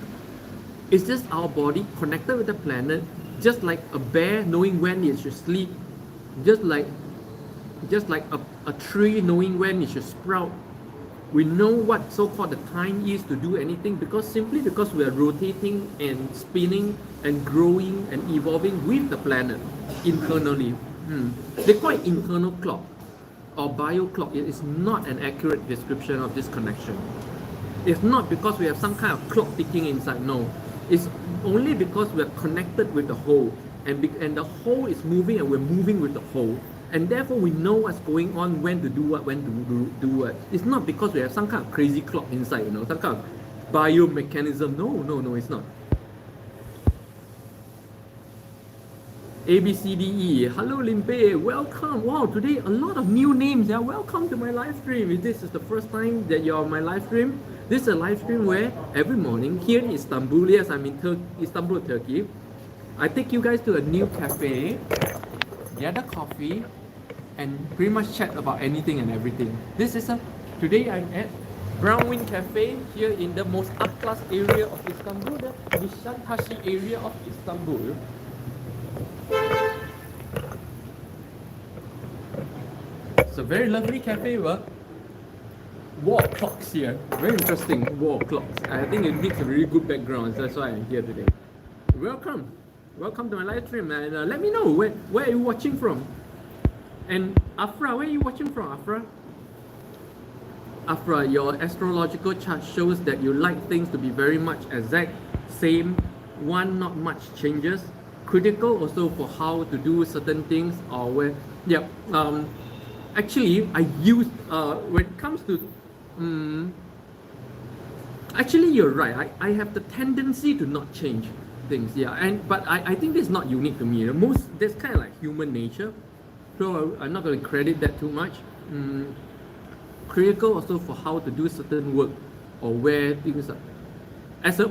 It's just our body connected with the planet, just like a bear knowing when it should sleep, just like a tree knowing when it should sprout. We know what so-called the time is to do anything simply because we are rotating and spinning and growing and evolving with the planet internally. They call it internal clock or bio clock. It is not an accurate description of this connection. It's not because we have some kind of clock ticking inside. No. It's only because we are connected with the whole, and the whole is moving, and we're moving with the whole, and therefore we know what's going on, when to do what, when to do what. It's not because we have some kind of crazy clock inside, some kind of biomechanism. No, it's not. A B C D E. Hello, Limpeh. Welcome. Wow, today a lot of new names. Yeah, welcome to my live stream. If this is the first time that you're on my live stream, this is a live stream where every morning here in Istanbul, yes, I'm in Istanbul, Turkey, I take you guys to a new cafe, get a coffee, and pretty much chat about anything and everything. Today I'm at Brownwind Cafe here in the most up-class area of Istanbul, the Nishantashi area of Istanbul. It's a very lovely cafe, but wall clocks here. Very interesting wall clocks. I think it makes a really good background. That's why I'm here today. Welcome. Welcome to my live stream. And let me know where are you watching from. And Afra, where are you watching from, Afra? Afra, your astrological chart shows that you like things to be very much exact, same, one, not much changes. Critical also for how to do certain things or where. Yeah. Actually, I use when it comes to. Actually, you're right. I have the tendency to not change things. Yeah, but I think this is not unique to me. That's kind of like human nature. So I'm not going to credit that too much. Critical also for how to do certain work or where things are. As a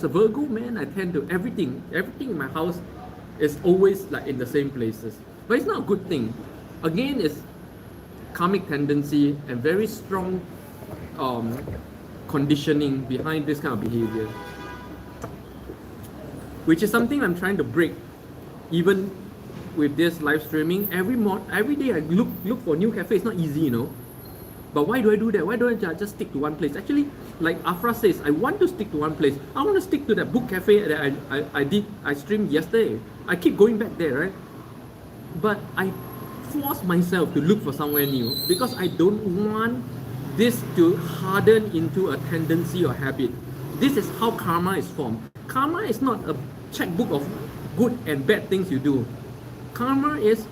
Virgo man, I tend to everything in my house is always like in the same places. But it's not a good thing. Again, it's karmic tendency and very strong conditioning behind this kind of behavior, which is something I'm trying to break. Even with this live streaming, every day I look for new cafe. It's not easy, you know. But why do I do that? Why don't I just stick to one place? Actually, like Afra says, I want to stick to one place. I want to stick to that book cafe that I streamed yesterday. I keep going back there, right? But I force myself to look for somewhere new because I don't want this to harden into a tendency or habit. This is how karma is formed. Karma is not a checkbook of good and bad things you do. Karma is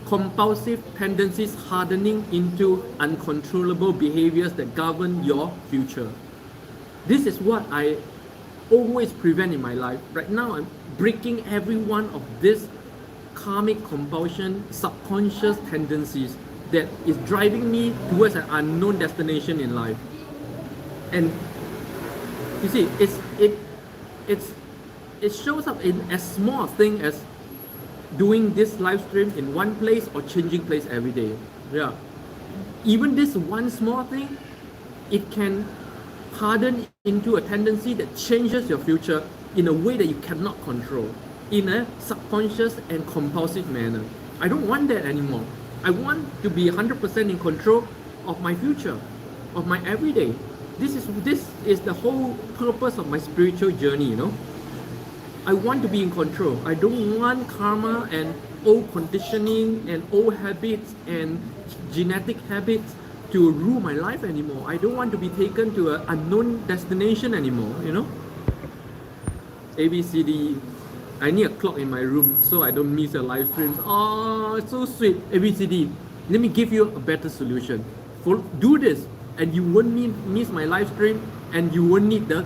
compulsive tendencies hardening into uncontrollable behaviors that govern your future. This is what I always prevent in my life. Right now, I'm breaking every one of these karmic compulsion, subconscious tendencies that is driving me towards an unknown destination in life. And you see, it shows up in as small a thing as doing this live stream in one place or changing place every day. Yeah. Even this one small thing, it can harden into a tendency that changes your future in a way that you cannot control, in a subconscious and compulsive manner. I don't want that anymore. I want to be 100% in control of my future, of my everyday. This is the whole purpose of my spiritual journey, you know. I want to be in control. I don't want karma and old conditioning and old habits and genetic habits to rule my life anymore. I don't want to be taken to an unknown destination anymore, you know. ABCD. I need a clock in my room so I don't miss the live streams. Oh, it's so sweet. ABCD. Let me give you a better solution. Do this and you won't miss my live stream and you won't need the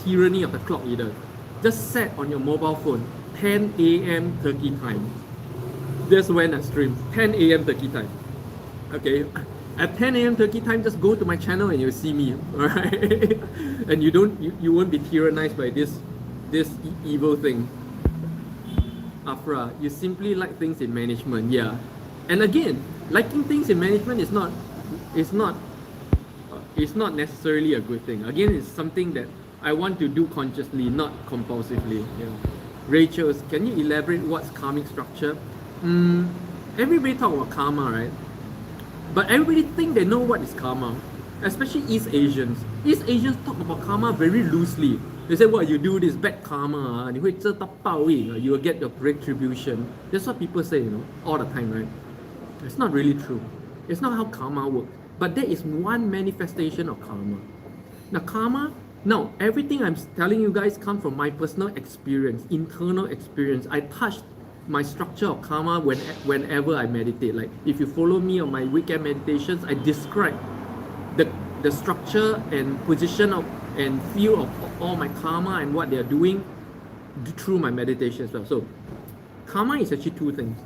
tyranny of the clock either. Just set on your mobile phone 10 a.m. Turkey time. That's when I stream, 10 a.m. Turkey time. Okay, at 10 a.m. Turkey time, just go to my channel and you'll see me. Alright, and you won't be tyrannized by this evil thing. Afra, you simply like things in management, yeah. And again, liking things in management is not necessarily a good thing. Again, it's something that I want to do consciously, not compulsively. Yeah. Rachel, can you elaborate what's karmic structure? Everybody talk about karma, right? But everybody think they know what is karma, especially East Asians. East Asians talk about karma very loosely. They say, "What you do this bad karma, 你会得到报应, you will get your retribution." That's what people say, you know, all the time, right? It's not really true. It's not how karma works. But that is one manifestation of karma. Now, everything I'm telling you guys come from my personal experience, internal experience. I touched my structure of karma whenever I meditate. Like, if you follow me on my weekend meditations, I describe the structure and position of and feel of all my karma and what they're doing through my meditation as well. So, karma is actually two things.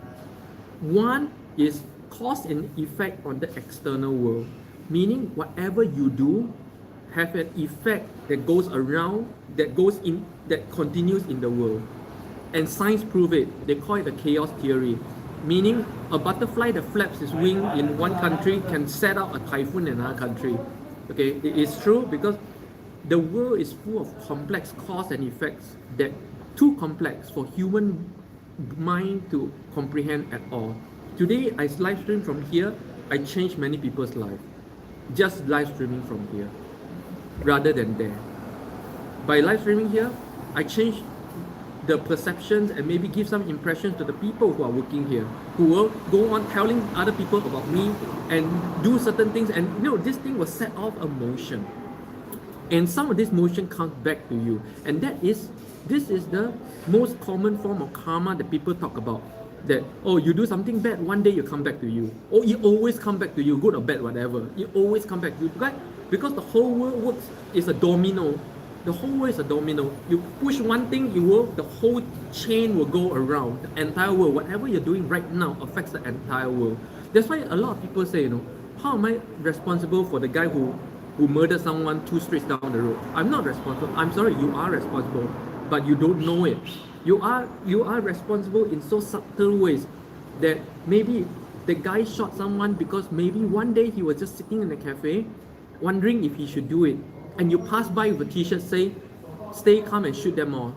One is cause and effect on the external world, meaning whatever you do have an effect that goes around, that continues in the world. And science prove it. They call it the chaos theory, meaning a butterfly that flaps its wing in one country can set out a typhoon in another country. Okay, it is true because the world is full of complex cause and effects that too complex for human mind to comprehend at all. Today, I live stream from here. I changed many people's life just live streaming from here rather than there. By live streaming here, I changed the perceptions and maybe give some impressions to the people who are working here, who will go on telling other people about me and do certain things. And this thing will set off a motion. And some of this motion comes back to you. And this is the most common form of karma that people talk about. That, oh, you do something bad, one day you come back to you. Or it always come back to you, good or bad, whatever. It always come back to you. Right? Because the whole world works is a domino. The whole world is a domino. You push one thing, the whole chain will go around. The entire world, whatever you're doing right now affects the entire world. That's why a lot of people say, how am I responsible for the guy who murdered someone 2 streets down the road? I'm not responsible. I'm sorry, you are responsible, but you don't know it. You are responsible in so subtle ways that maybe the guy shot someone because maybe one day he was just sitting in a cafe wondering if he should do it. And you pass by with a t-shirt say, stay calm and shoot them all.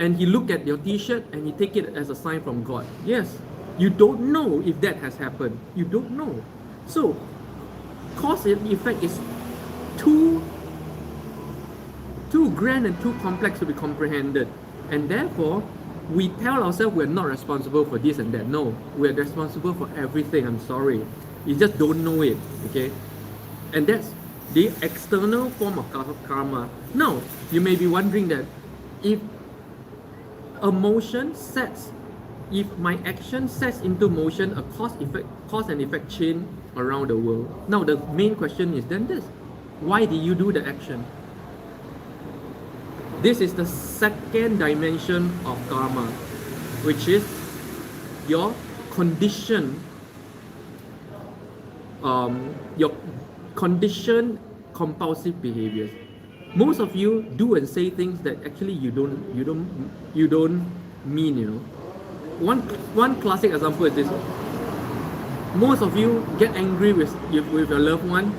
And he look at your t-shirt and he take it as a sign from God. Yes, you don't know if that has happened. You don't know. So, cause and effect is too grand and too complex to be comprehended. And therefore, we tell ourselves we're not responsible for this and that. No, we're responsible for everything. I'm sorry. You just don't know it. Okay? And that's the external form of karma. Now, you may be wondering that if my action sets into motion a cause and effect chain around the world. Now, the main question is then this: why did you do the action? This is the second dimension of karma, which is your conditioned compulsive behaviors. Most of you do and say things that actually you don't mean. One classic example is this: most of you get angry with your loved one,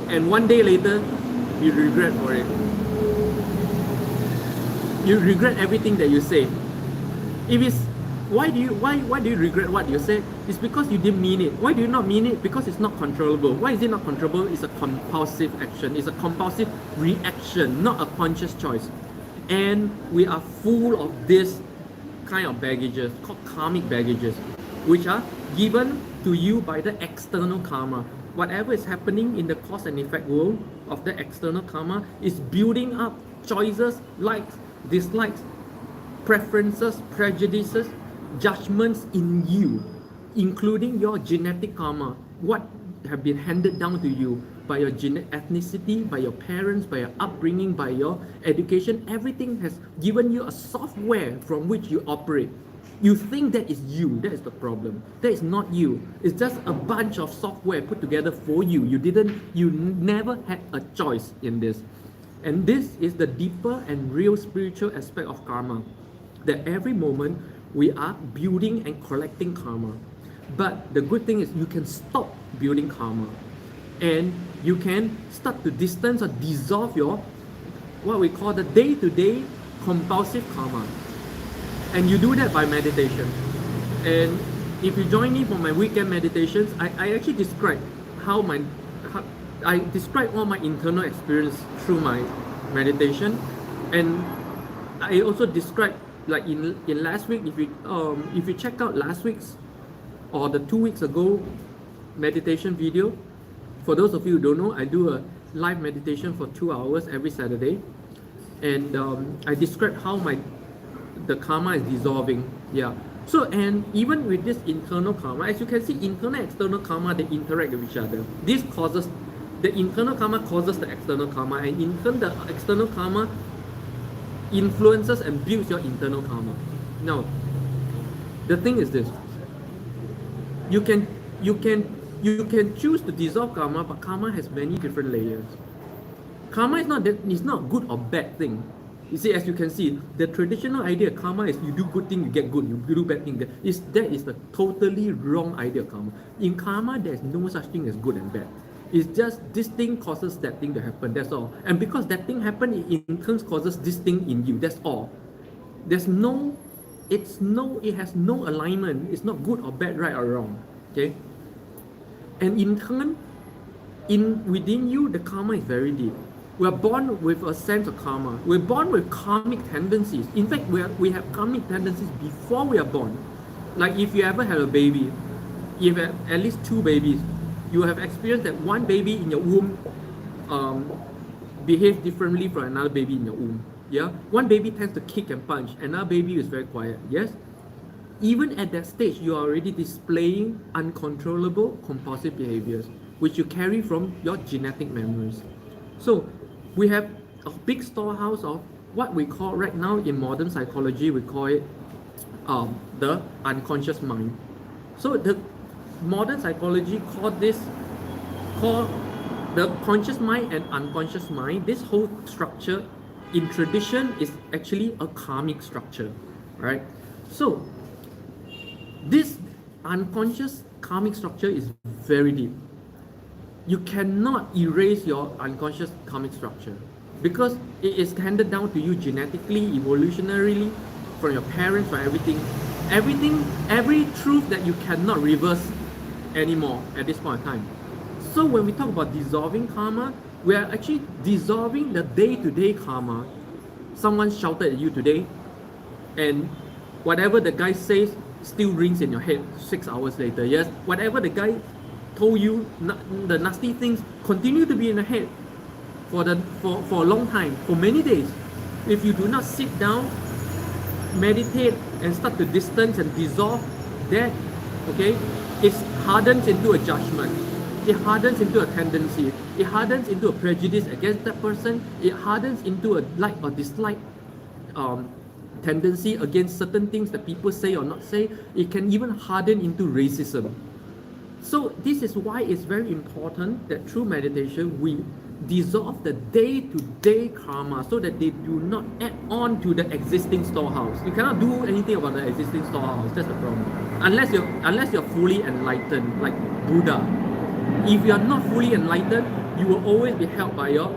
and one day later you regret for it. You regret everything that you say. If it's why do you regret what you said? It's because you didn't mean it. Why do you not mean it? Because it's not controllable. Why is it not controllable? It's a compulsive action. It's a compulsive reaction, not a conscious choice. And we are full of this kind of baggages called karmic baggages, which are given to you by the external karma. Whatever is happening in the cause and effect world of the external karma is building up choices, likes, dislikes, preferences, prejudices, judgments in you, including your genetic karma, what have been handed down to you by your ethnicity, by your parents, by your upbringing, by your education. Everything has given you a software from which you operate. You think that is you. That is the problem. That is not you. It's just a bunch of software put together for you. You never had a choice in this. And this is the deeper and real spiritual aspect of karma, that every moment we are building and collecting karma. But the good thing is you can stop building karma, and you can start to distance or dissolve your what we call the day-to-day compulsive karma. And you do that by meditation. And if you join me for my weekend meditations, I actually describe I describe all my internal experience through my meditation. And I also describe, like in last week, if you check out last week's or the 2 weeks ago meditation video, for those of you who don't know, I do a live meditation for 2 hours every Saturday, and I describe how the karma is dissolving. Yeah. So, and even with this internal karma, as you can see, internal and external karma, they interact with each other. This causes the internal karma causes the external karma, and in turn the external karma influences and builds your internal karma. Now, the thing is this: you can choose to dissolve karma, but karma has many different layers. Karma is not good or bad thing. You see, as you can see, the traditional idea of karma is you do good thing, you get good, you do bad thing. That is the totally wrong idea of karma. In karma, there is no such thing as good and bad. It's just this thing causes that thing to happen. That's all. And because that thing happened, it in turn causes this thing in you. That's all. There's no, it has no alignment. It's not good or bad, right or wrong. Okay. And in turn, within you, the karma is very deep. We are born with a sense of karma. We're born with karmic tendencies. In fact, we have karmic tendencies before we are born. Like if you ever had a baby, if you have at least 2 babies, you have experienced that one baby in your womb behaves differently from another baby in your womb. Yeah, one baby tends to kick and punch, another baby is very quiet. Yes, even at that stage, you are already displaying uncontrollable compulsive behaviors, which you carry from your genetic memories. So we have a big storehouse of what we call right now in modern psychology, we call it the unconscious mind. So the modern psychology call the conscious mind and unconscious mind. This whole structure in tradition is actually a karmic structure, right? So this unconscious karmic structure is very deep. You cannot erase your unconscious karmic structure because it is handed down to you genetically, evolutionarily, from your parents, from everything. Every truth that you cannot reverse anymore at this point in time. So when we talk about dissolving karma, we are actually dissolving the day-to-day karma. Someone shouted at you today, and whatever the guy says still rings in your head 6 hours later. Yes, whatever the guy told you, the nasty things continue to be in the head for a long time, for many days. If you do not sit down, meditate, and start to distance and dissolve that, okay, it hardens into a judgment. It hardens into a tendency. It hardens into a prejudice against that person. It hardens into a like or dislike tendency against certain things that people say or not say. It can even harden into racism. So this is why it's very important that through meditation we dissolve the day-to-day karma so that they do not add on to the existing storehouse. You cannot do anything about the existing storehouse. That's the problem. Unless you're fully enlightened, like Buddha. If you are not fully enlightened, you will always be held by your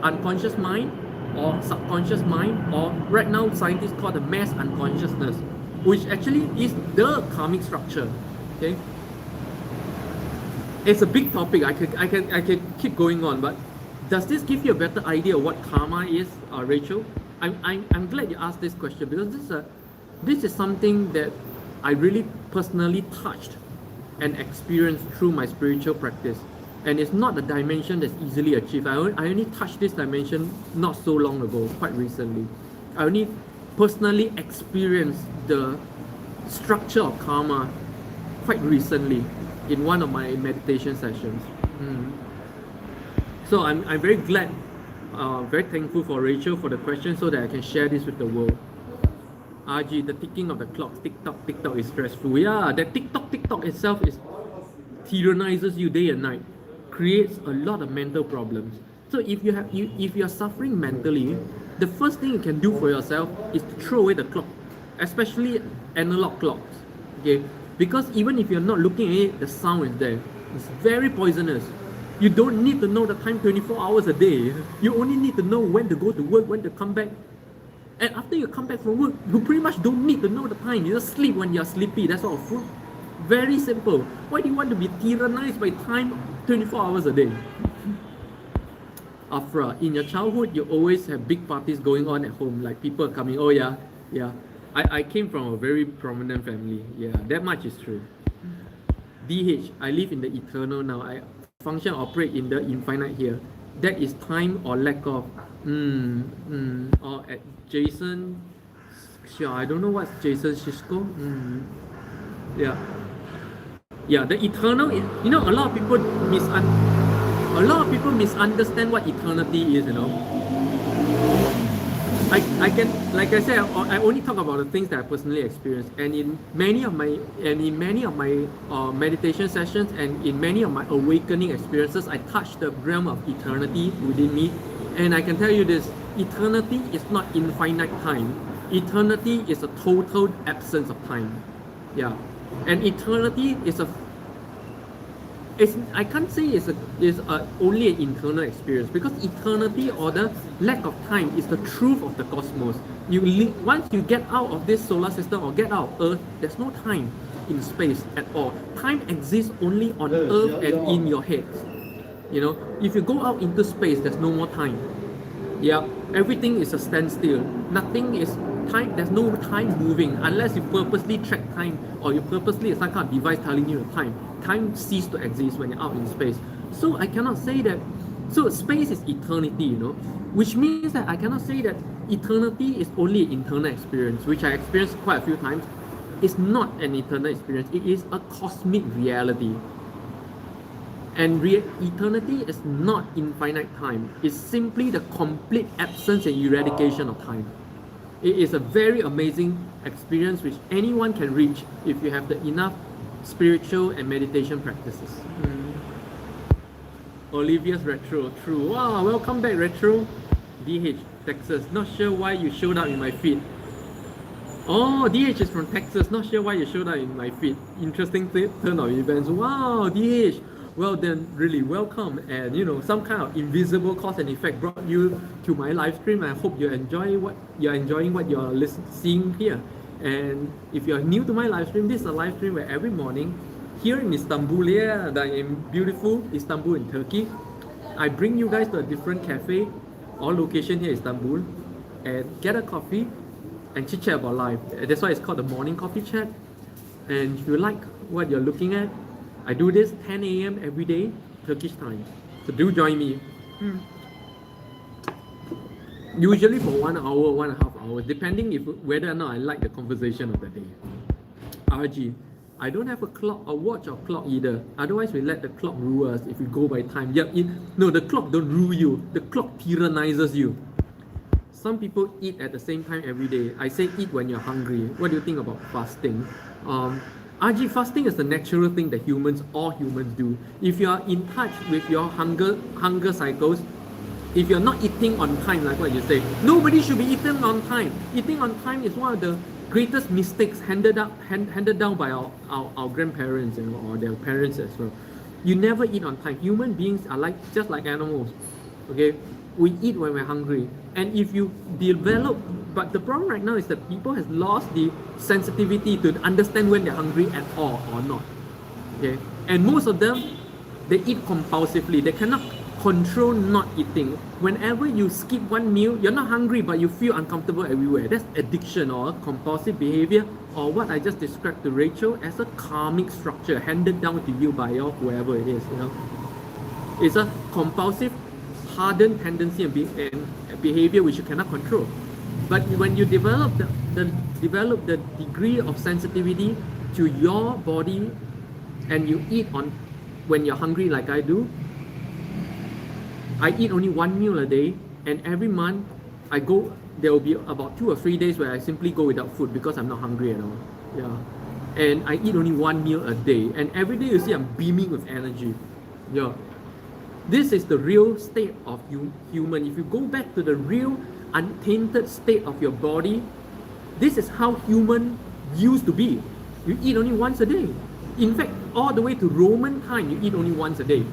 unconscious mind or subconscious mind, or right now scientists call the mass unconsciousness, which actually is the karmic structure. Okay. It's a big topic. I can keep going on, but does this give you a better idea of what karma is, Rachel? I'm glad you asked this question because this is something that I really personally touched and experienced through my spiritual practice, and it's not a dimension that's easily achieved. I only touched this dimension not so long ago, quite recently. I only personally experienced the structure of karma quite recently in one of my meditation sessions. So I'm very glad, very thankful for Rachel for the question so that I can share this with the world. RG, the ticking of the clock, TikTok is stressful. Yeah, that TikTok itself tyrannizes you day and night, creates a lot of mental problems. So if you're suffering mentally, the first thing you can do for yourself is to throw away the clock, especially analog clocks. Okay, because even if you're not looking at it, the sound is there. It's very poisonous. You don't need to know the time 24 hours a day. You only need to know when to go to work, when to come back. And after you come back from work, you pretty much don't need to know the time. You just sleep when you're sleepy. That's all. Very simple. Why do you want to be tyrannized by time 24 hours a day? Afra, in your childhood, you always have big parties going on at home, like people coming. Oh yeah. I came from a very prominent family. Yeah, that much is true. DH, I live in the eternal now. I function, operate in the infinite here. That is time or lack of. Or at Jason, I don't know what's Jason Shishko. Yeah, the eternal. A lot of people misunderstand what eternity is. I can, like I said, I only talk about the things that I personally experienced, and in many of my meditation sessions and in many of my awakening experiences, I touch the realm of eternity within me. And I can tell you this, eternity is not infinite time. Eternity is a total absence of time. Yeah. And eternity is I can't say it's only an internal experience, because eternity or the lack of time is the truth of the cosmos. Once you get out of this solar system or get out of Earth, there's no time in space at all. Time exists only on Earth and in your head. You know, if you go out into space, there's no more time. Yeah, everything is a standstill. Nothing is time. There's no time moving unless you purposely track time, or you purposely some kind of device telling you the time. Time ceases to exist when you're out in space. So I cannot say that. So space is eternity, you know, which means that I cannot say that eternity is only an internal experience, which I experienced quite a few times. It's not an eternal experience. It is a cosmic reality. And eternity is not infinite time. It's simply the complete absence and eradication of time. It is a very amazing experience which anyone can reach if you have the enough spiritual and meditation practices. Olivia's Retro, true. Wow, welcome back, Retro. DH, Texas. Not sure why you showed up in my feed. Oh, DH is from Texas. Not sure why you showed up in my feed. Interesting turn of events. Wow, DH. Well then, really welcome, and you know, some kind of invisible cause and effect brought you to my live stream. I hope you enjoying what you're seeing here. And if you're new to my live stream, this is a live stream where every morning here in Istanbul, in beautiful Istanbul in Turkey, I bring you guys to a different cafe or location here in Istanbul and get a coffee and chit chat about life. That's why it's called the morning coffee chat. And if you like what you're looking at, I do this 10 a.m. every day, Turkish time. So do join me. Usually for 1 hour, 1.5 hours, depending whether or not I like the conversation of the day. RG, I don't have a watch or clock either. Otherwise, we let the clock rule us if we go by time. No, the clock don't rule you. The clock tyrannizes you. Some people eat at the same time every day. I say eat when you're hungry. What do you think about fasting? RG, fasting is the natural thing that all humans do. If you are in touch with your hunger cycles, if you're not eating on time, like what you say, nobody should be eating on time. Eating on time is one of the greatest mistakes handed down by our grandparents, you know, or their parents as well. You never eat on time. Human beings are just like animals. Okay, we eat when we're hungry, and if you develop, but the problem right now is that people has lost the sensitivity to understand when they're hungry at all or not. Okay, and most of them, they eat compulsively. They cannot control not eating. Whenever you skip one meal, you're not hungry, but you feel uncomfortable everywhere. That's addiction or compulsive behavior, or what I just described to Rachel as a karmic structure handed down to you by your whoever it is. You know, it's a compulsive, hardened tendency and behavior which you cannot control. But when you develop the degree of sensitivity to your body, and you eat when you're hungry, like I do. I eat only one meal a day, and every month there will be about 2 or 3 days where I simply go without food because I'm not hungry at all. Yeah, and I eat only one meal a day, and every day you see I'm beaming with energy. Yeah, this is the real state of human. If you go back to the real untainted state of your body, this is how human used to be. You eat only once a day. In fact, all the way to Roman time, you eat only once a day.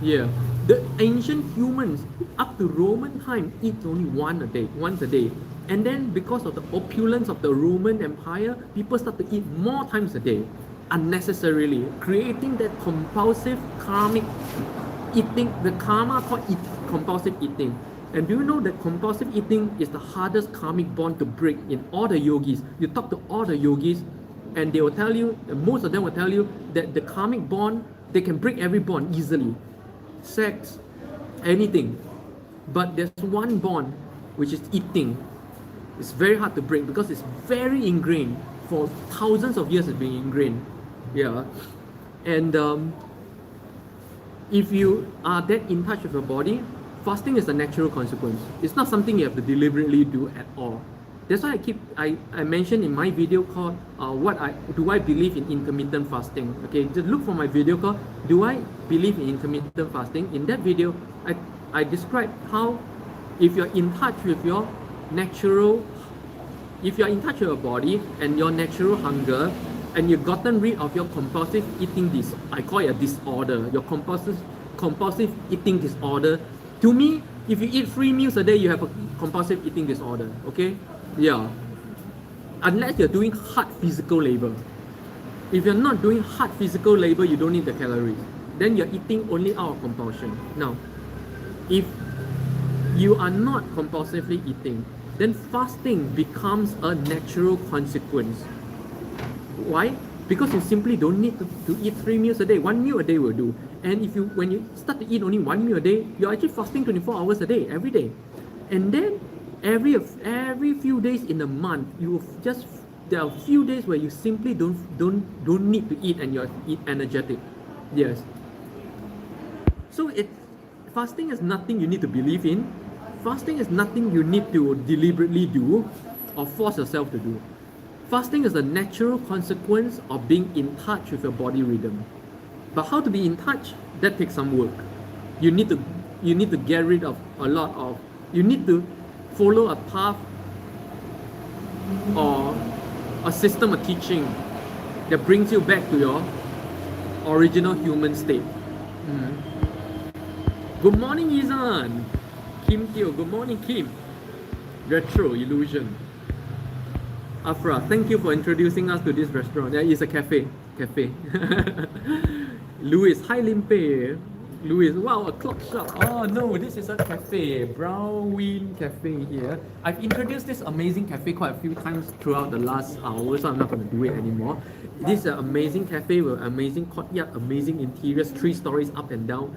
Yeah, the ancient humans up to Roman time eat only once a day. And then because of the opulence of the Roman Empire, people start to eat more times a day, unnecessarily, creating that compulsive karmic eating, the karma called compulsive eating. And do you know that compulsive eating is the hardest karmic bond to break in all the yogis? You talk to all the yogis, and they will tell you, most of them will tell you that the karmic bond, they can break every bond easily. Sex, anything. But there's one bond, which is eating. It's very hard to break because it's very ingrained. For thousands of years it's been ingrained. Yeah. And if you are that in touch with your body, fasting is a natural consequence. It's not something you have to deliberately do at all. That's why I mentioned in my video called do I believe in intermittent fasting? Okay, just look for my video called Do I Believe in Intermittent Fasting? In that video, I described how if you're in touch with your natural, if you're in touch with your body and your natural hunger, and you've gotten rid of your compulsive eating I call it a disorder, your compulsive eating disorder. To me, if you eat 3 meals a day, you have a compulsive eating disorder, okay? Yeah. Unless you're doing hard physical labor. If you're not doing hard physical labor, you don't need the calories. Then you're eating only out of compulsion. Now, if you are not compulsively eating, then fasting becomes a natural consequence. Why? Because you simply don't need to eat 3 meals a day. 1 meal a day will do. And when you start to eat only 1 meal a day, you're actually fasting 24 hours a day, every day. And then every few days in a month, there are a few days where you simply don't need to eat and you're energetic. Yes. So fasting is nothing you need to believe in. Fasting is nothing you need to deliberately do or force yourself to do. Fasting is a natural consequence of being in touch with your body rhythm. But how to be in touch? That takes some work. You need to get rid of you need to follow a path or a system of teaching that brings you back to your original human state. Good morning, Izan. Kim Teo, good morning, Kim. Retro Illusion. Afra, thank you for introducing us to this restaurant. Yeah, it's a cafe. Louis, hi Limpeh. Louis, wow, a clock shop. Oh no, this is a cafe, Brownwin Cafe here. I've introduced this amazing cafe quite a few times throughout the last hour, so I'm not going to do it anymore. This is an amazing cafe with amazing courtyard, amazing interiors, 3 stories up and down.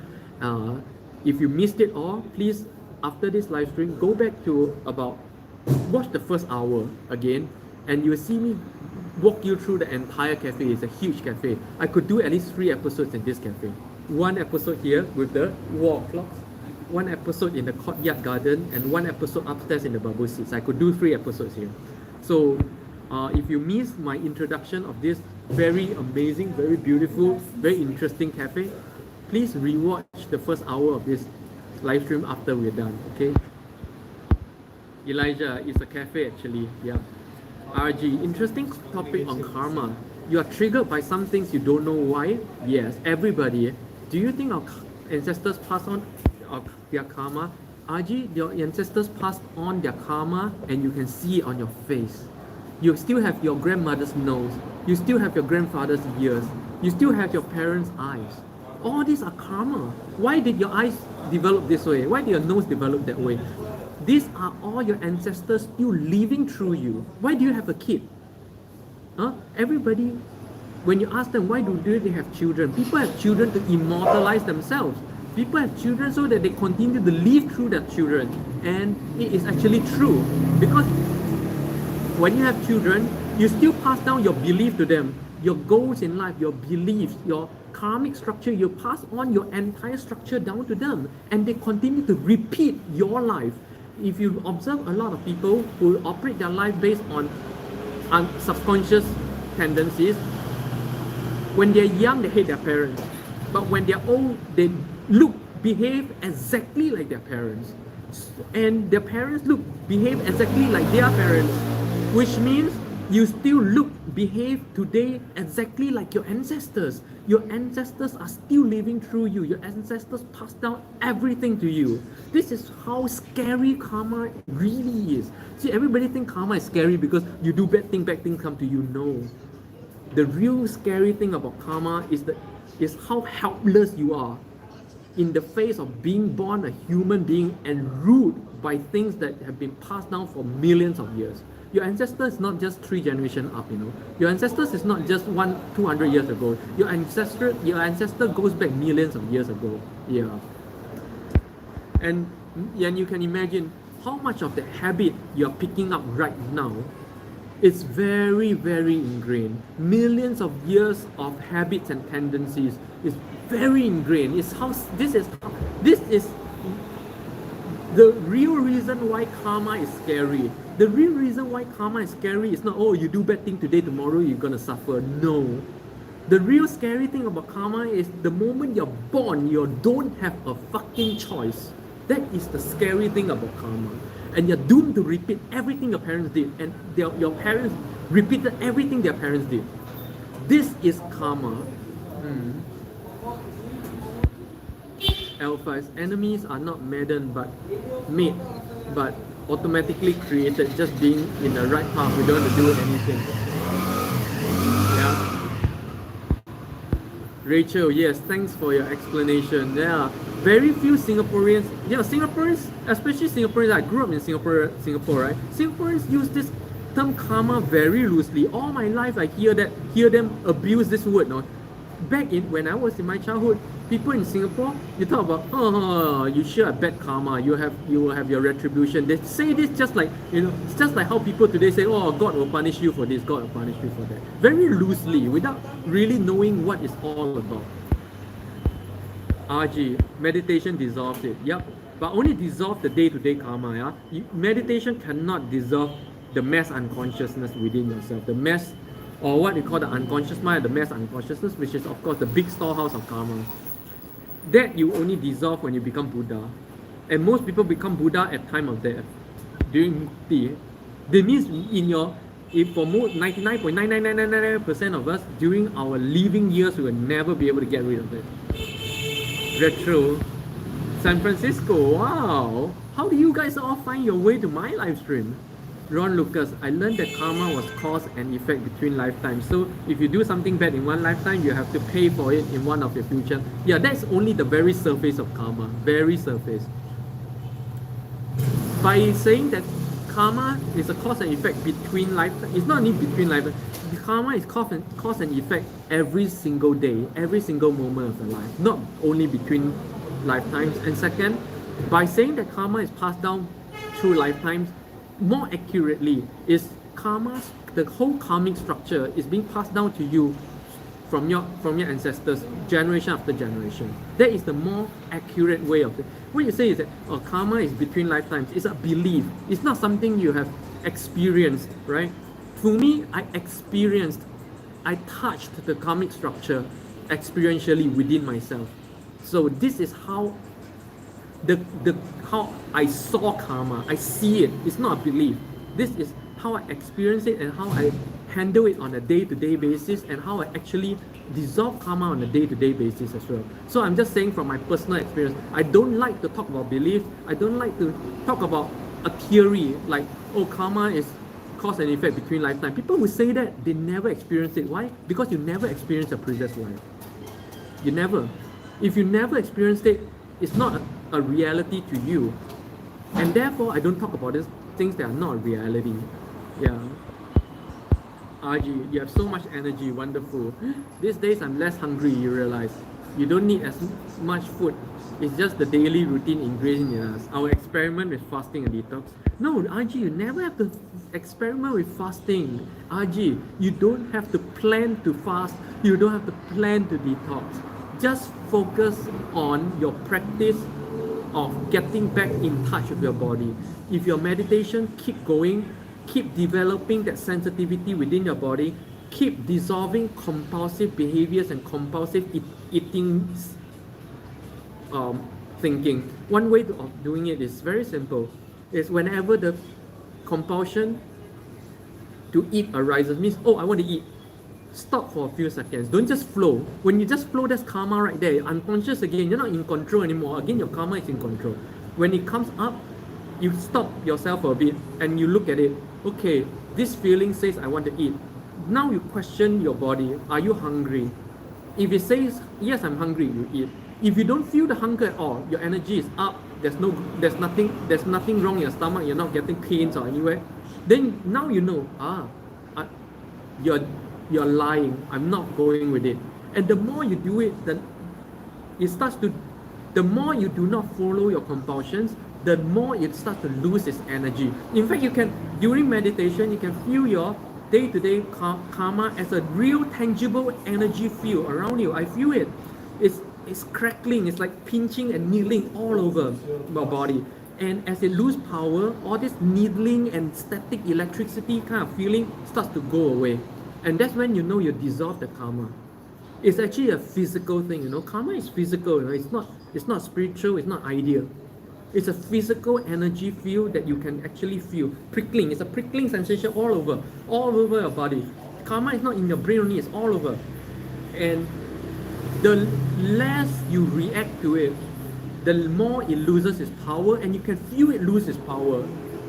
If you missed it all, please, after this live stream, go back to watch the first hour again, and you'll see me walk you through the entire cafe. It's a huge cafe. I could do at least 3 episodes in this cafe. 1 episode here with the wall clocks, 1 episode in the courtyard garden, and 1 episode upstairs in the bamboo seats. I could do 3 episodes here. So if you missed my introduction of this very amazing, very beautiful, very interesting cafe, please rewatch the first hour of this live stream after we're done, okay? Elijah, it's a cafe actually, yeah. RG, interesting topic on karma. You are triggered by some things you don't know why? Yes, everybody. Do you think our ancestors passed on their karma? RG, your ancestors passed on their karma and you can see it on your face. You still have your grandmother's nose. You still have your grandfather's ears. You still have your parents' eyes. All these are karma. Why did your eyes develop this way? Why did your nose develop that way? These are all your ancestors still living through you. Why do you have a kid? Everybody, when you ask them why do they have children, people have children to immortalize themselves. People have children so that they continue to live through their children. And it is actually true. Because when you have children, you still pass down your belief to them. Your goals in life, your beliefs, your karmic structure, you pass on your entire structure down to them. And they continue to repeat your life. If you observe a lot of people who operate their life based on subconscious tendencies, when they're young, they hate their parents. But when they're old, they behave exactly like their parents. And their parents behave exactly like their parents. Which means you still behave today exactly like your ancestors. Your ancestors are still living through you. Your ancestors passed down everything to you. This is how scary karma really is. See, everybody think karma is scary because you do bad things come to you. No. The real scary thing about karma is how helpless you are in the face of being born a human being and ruled by things that have been passed down for millions of years. Your ancestors is not just 3 generations up, Your ancestors is not just 200 years ago. Your ancestor goes back millions of years ago. Yeah. And you can imagine how much of the habit you're picking up right now. It's very, very ingrained. Millions of years of habits and tendencies is very ingrained. This is the real reason why karma is scary. The real reason why karma is scary is not, you do bad thing today, tomorrow you're gonna suffer. No. The real scary thing about karma is the moment you're born, you don't have a fucking choice. That is the scary thing about karma. And you're doomed to repeat everything your parents did. And your parents repeated everything their parents did. This is karma. Alphas, enemies are not maddened but made, but automatically created, just being in the right path. We don't have to do anything. Yeah. Rachel, yes, thanks for your explanation. There are very few Singaporeans, Singaporeans, especially Singaporeans, I grew up in Singapore, right? Singaporeans use this term karma very loosely. All my life I hear them abuse this word. No? Back in when I was in my childhood, people in Singapore, you talk about, oh, you sure have bad karma, you will have your retribution. They say this just like, it's just like how people today say, oh, God will punish you for this, God will punish you for that. Very loosely, without really knowing what it's all about. RG, meditation dissolves it. Yep, but only dissolve the day-to-day karma. Yeah, meditation cannot dissolve the mass unconsciousness within yourself. The mass, or what we call the unconscious mind, the mass unconsciousness, which is of course the big storehouse of karma. That you only dissolve when you become Buddha. And most people become Buddha at time of death. During mukti. That means for most 99.99999% of us, during our living years, we will never be able to get rid of it. Retro. San Francisco, wow. How do you guys all find your way to my live stream? Ron Lucas, I learned that karma was cause and effect between lifetimes. So if you do something bad in one lifetime, you have to pay for it in one of your future. Yeah, that's only the very surface of karma. Very surface. By saying that karma is a cause and effect between lifetimes, it's not only between lifetimes. Karma is cause and effect every single day, every single moment of your life, not only between lifetimes. And second, by saying that karma is passed down through lifetimes, more accurately is karma's, the whole karmic structure is being passed down to you from your ancestors, generation after generation. That is the more accurate way of it. What you say is that karma is between lifetimes. It's a belief. It's not something you have experienced, right? For me, I touched the karmic structure experientially within myself. So this is how how I saw karma. I see it. It's not a belief. This is how I experience it and how I handle it on a day-to-day basis and how I actually dissolve karma on a day-to-day basis as well. So I'm just saying from my personal experience, I don't like to talk about belief. I don't like to talk about a theory like, oh, karma is cause and effect between lifetime. People who say that, they never experience it. Why? Because you never experienced a previous life. You never. If you never experienced it, it's not a reality to you. And therefore, I don't talk about these things that are not a reality. Yeah. RG, you have so much energy, wonderful. These days I'm less hungry, you realize. You don't need as much food. It's just the daily routine ingrained in us. Our experiment with fasting and detox. No, RG, you never have to experiment with fasting. RG, you don't have to plan to fast. You don't have to plan to detox. Just focus on your practice of getting back in touch with your body. If your meditation keep going, keep developing that sensitivity within your body, keep dissolving compulsive behaviors and compulsive eating thinking. One way of doing it is very simple. Is whenever the compulsion to eat arises, means, oh, I want to eat. Stop for a few seconds. Don't just flow. When you just flow, that's karma right there. You're unconscious again. You're not in control anymore. Again, your karma is in control. When it comes up, you stop yourself for a bit and you look at it. Okay, this feeling says I want to eat. Now you question your body. Are you hungry? If it says, yes, I'm hungry, you eat. If you don't feel the hunger at all, your energy is up, there's nothing wrong in your stomach, you're not getting pains or anywhere, then now you know, you're lying, I'm not going with it. And the more you do it, the more you do not follow your compulsions, the more it starts to lose its energy. In fact, during meditation, you can feel your day-to-day karma as a real tangible energy field around you. I feel it. It's crackling, it's like pinching and needling all over my body. And as it loses power, all this needling and static electricity kind of feeling starts to go away. And that's when you know you dissolve the karma. It's actually a physical thing, Karma is physical, It's not spiritual, it's not ideal. It's a physical energy field that you can actually feel. Prickling, it's a prickling sensation all over your body. Karma is not in your brain only, it's all over. And the less you react to it, the more it loses its power, and you can feel it lose its power.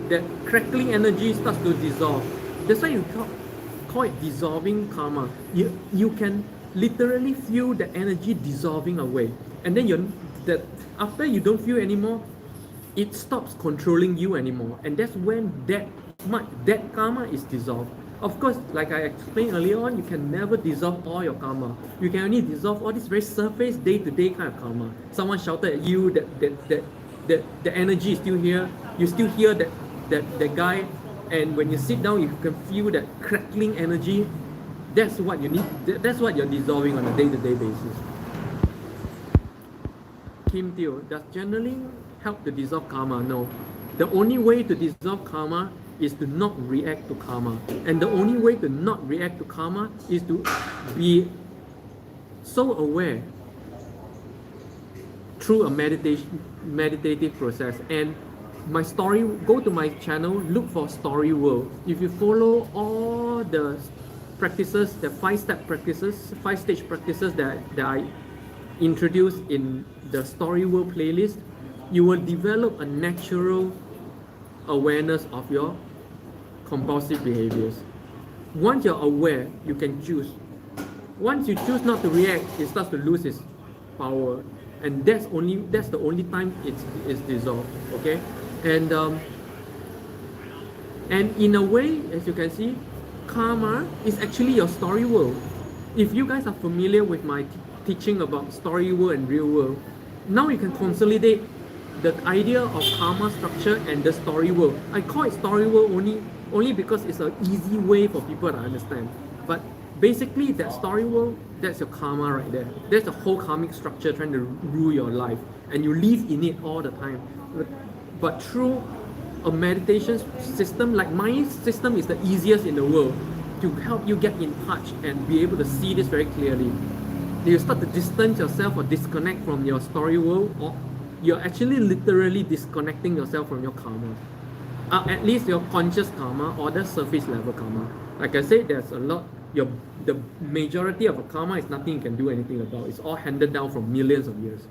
That crackling energy starts to dissolve. That's why you call it dissolving karma. You can literally feel the energy dissolving away. And then after you don't feel anymore, it stops controlling you anymore. And that's when that karma is dissolved. Of course, like I explained earlier on, you can never dissolve all your karma. You can only dissolve all this very surface, day-to-day kind of karma. Someone shouted at you that the energy is still here. You still hear that guy, and when you sit down, you can feel that crackling energy. That's what you need. That's what you're dissolving on a day-to-day basis. Kim Teo, does journaling help to dissolve karma? No. The only way to dissolve karma is to not react to karma. And the only way to not react to karma is to be so aware through a meditative process. And my story, go to my channel, look for Story World. If you follow all the practices, the 5-step practices, 5-stage practices that I introduced in the Story World playlist, you will develop a natural awareness of your compulsive behaviors. Once you're aware, you can choose. Once you choose not to react, it starts to lose its power, and that's the only time it's dissolved. Okay, and in a way, as you can see, karma is actually your story world. If you guys are familiar with my teaching about story world and real world, now you can consolidate the idea of karma structure and the story world. I call it story world only because it's an easy way for people to understand. But basically, that story world, that's your karma right there. That's the whole karmic structure trying to rule your life, and you live in it all the time. But through a meditation system, like my system is the easiest in the world to help you get in touch and be able to see this very clearly. You start to distance yourself or disconnect from your story world, or you're actually literally disconnecting yourself from your karma. At least your conscious karma or the surface level karma. Like I said, there's a lot. The majority of a karma is nothing you can do anything about. It's all handed down from millions of years.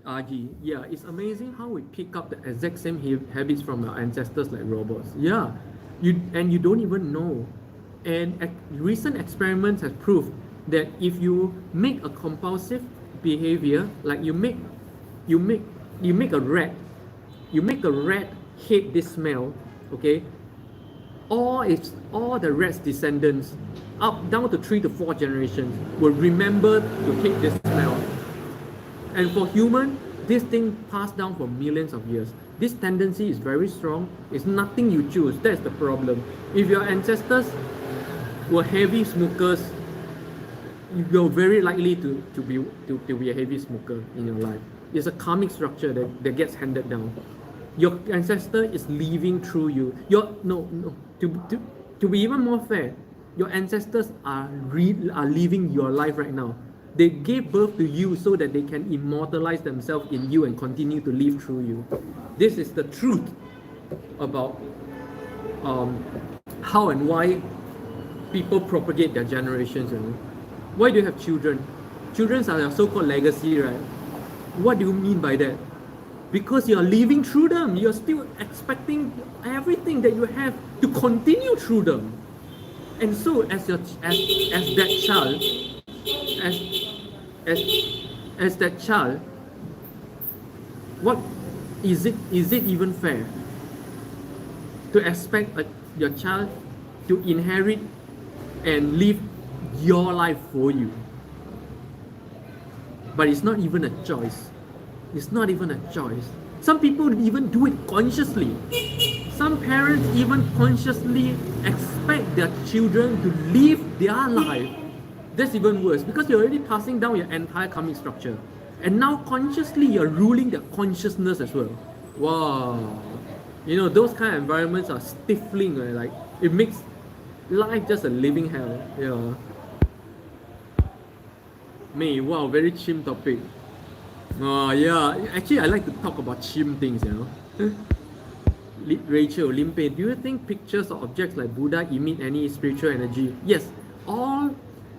RG, yeah, it's amazing how we pick up the exact same habits from our ancestors like robots. Yeah, you don't even know. And recent experiments have proved that if you make a compulsive behavior, like you make a rat hate this smell, okay? All the rat's descendants, up down to 3 to 4 generations, will remember to hate this smell. And for human, this thing passed down for millions of years. This tendency is very strong. It's nothing you choose. That's the problem. If your ancestors were heavy smokers, you're very likely to be a heavy smoker in your life. It's a karmic structure that gets handed down. Your ancestor is living through you. To be even more fair, your ancestors are living your life right now. They gave birth to you so that they can immortalize themselves in you and continue to live through you. This is the truth about how and why people propagate their generations. Why do you have children? Children are your so-called legacy, right? What do you mean by that? Because you're living through them. You're still expecting everything that you have to continue through them. And so, as that child, what is it even fair to expect your child to inherit and live your life for you? But it's not even a choice. It's not even a choice. Some people even do it consciously. Some parents even consciously expect their children to live their life. That's even worse, because you're already passing down your entire karmic structure. And now consciously you're ruling their consciousness as well. Wow. Those kind of environments are stifling, right? Like, it makes life just a living hell. Yeah. May, wow, very chim topic. Yeah, actually I like to talk about chim things, Rachel, Limpeh, do you think pictures or objects like Buddha emit any spiritual energy? Yes,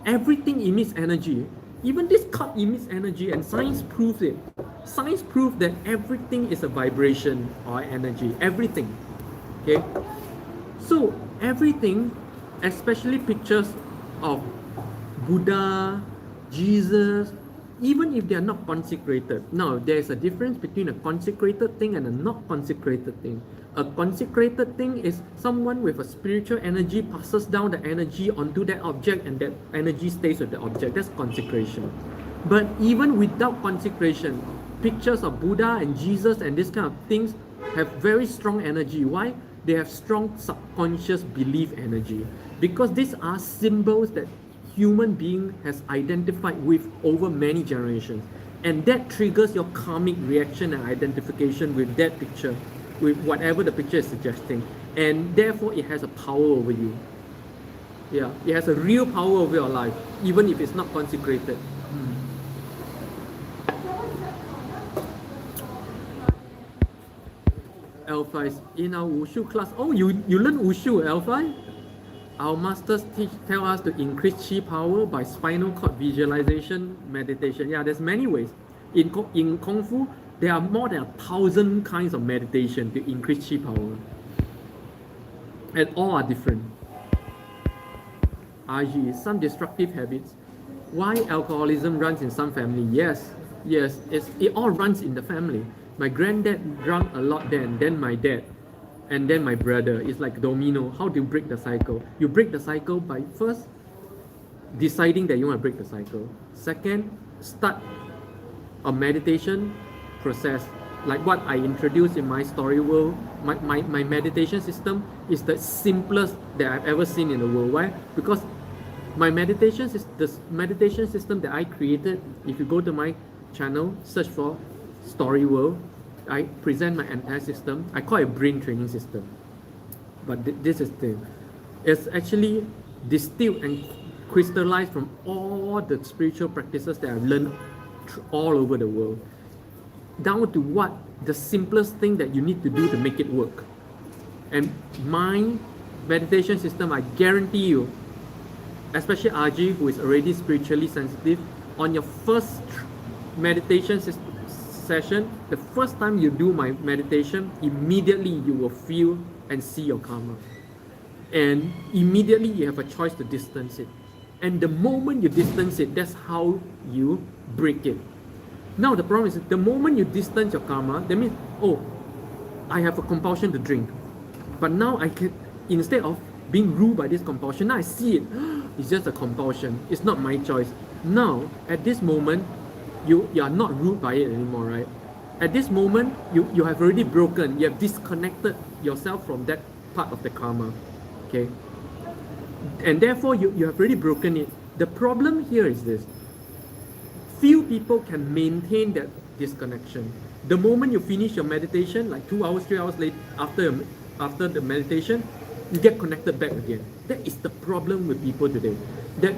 everything emits energy. Even this cup emits energy, and science proves it. Science proves that everything is a vibration or energy. Everything. Okay? So, everything, especially pictures of Buddha, Jesus, even if they are not consecrated. Now, there's a difference between a consecrated thing and a not consecrated thing. A consecrated thing is someone with a spiritual energy passes down the energy onto that object, and that energy stays with the object. That's consecration. But even without consecration, pictures of Buddha and Jesus and this kind of things have very strong energy. Why? They have strong subconscious belief energy. Because these are symbols that human being has identified with over many generations, and that triggers your karmic reaction and identification with that picture, with whatever the picture is suggesting, and therefore it has a power over you. Yeah, it has a real power over your life, even if it's not consecrated. Alpha is in our Wushu class. Oh, you learn Wushu, Alpha? Our masters tell us to increase chi power by spinal cord visualization meditation. Yeah, there's many ways. In Kung Fu, there are more than 1,000 kinds of meditation to increase chi power. And all are different. RG, some destructive habits. Why alcoholism runs in some family? Yes, it all runs in the family. My granddad drank a lot then my dad, and then my brother. It's like domino. How do you break the cycle? You break the cycle by first deciding that you want to break the cycle. Second, start a meditation process. Like what I introduced in my story world, my meditation system is the simplest that I've ever seen in the world. Why? Because my meditation system that I created, if you go to my channel, search for Story World, I present my entire system. I call it brain training system. But this is the, it's actually distilled and crystallized from all the spiritual practices that I've learned all over the world, down to what the simplest thing that you need to do to make it work. And my meditation system, I guarantee you, especially RG, who is already spiritually sensitive, on your first meditation session, the first time you do my meditation, immediately you will feel and see your karma. And immediately you have a choice to distance it. And the moment you distance it, that's how you break it. Now the problem is, the moment you distance your karma, that means, oh, I have a compulsion to drink. But now I can, instead of being ruled by this compulsion, now I see it. It's just a compulsion. It's not my choice. Now, at this moment, you are not ruled by it anymore, right? At this moment, you have already broken, you have disconnected yourself from that part of the karma, okay? And therefore, you have already broken it. The problem here is this. Few people can maintain that disconnection. The moment you finish your meditation, like 2 hours, 3 hours later, after the meditation, you get connected back again. That is the problem with people today. That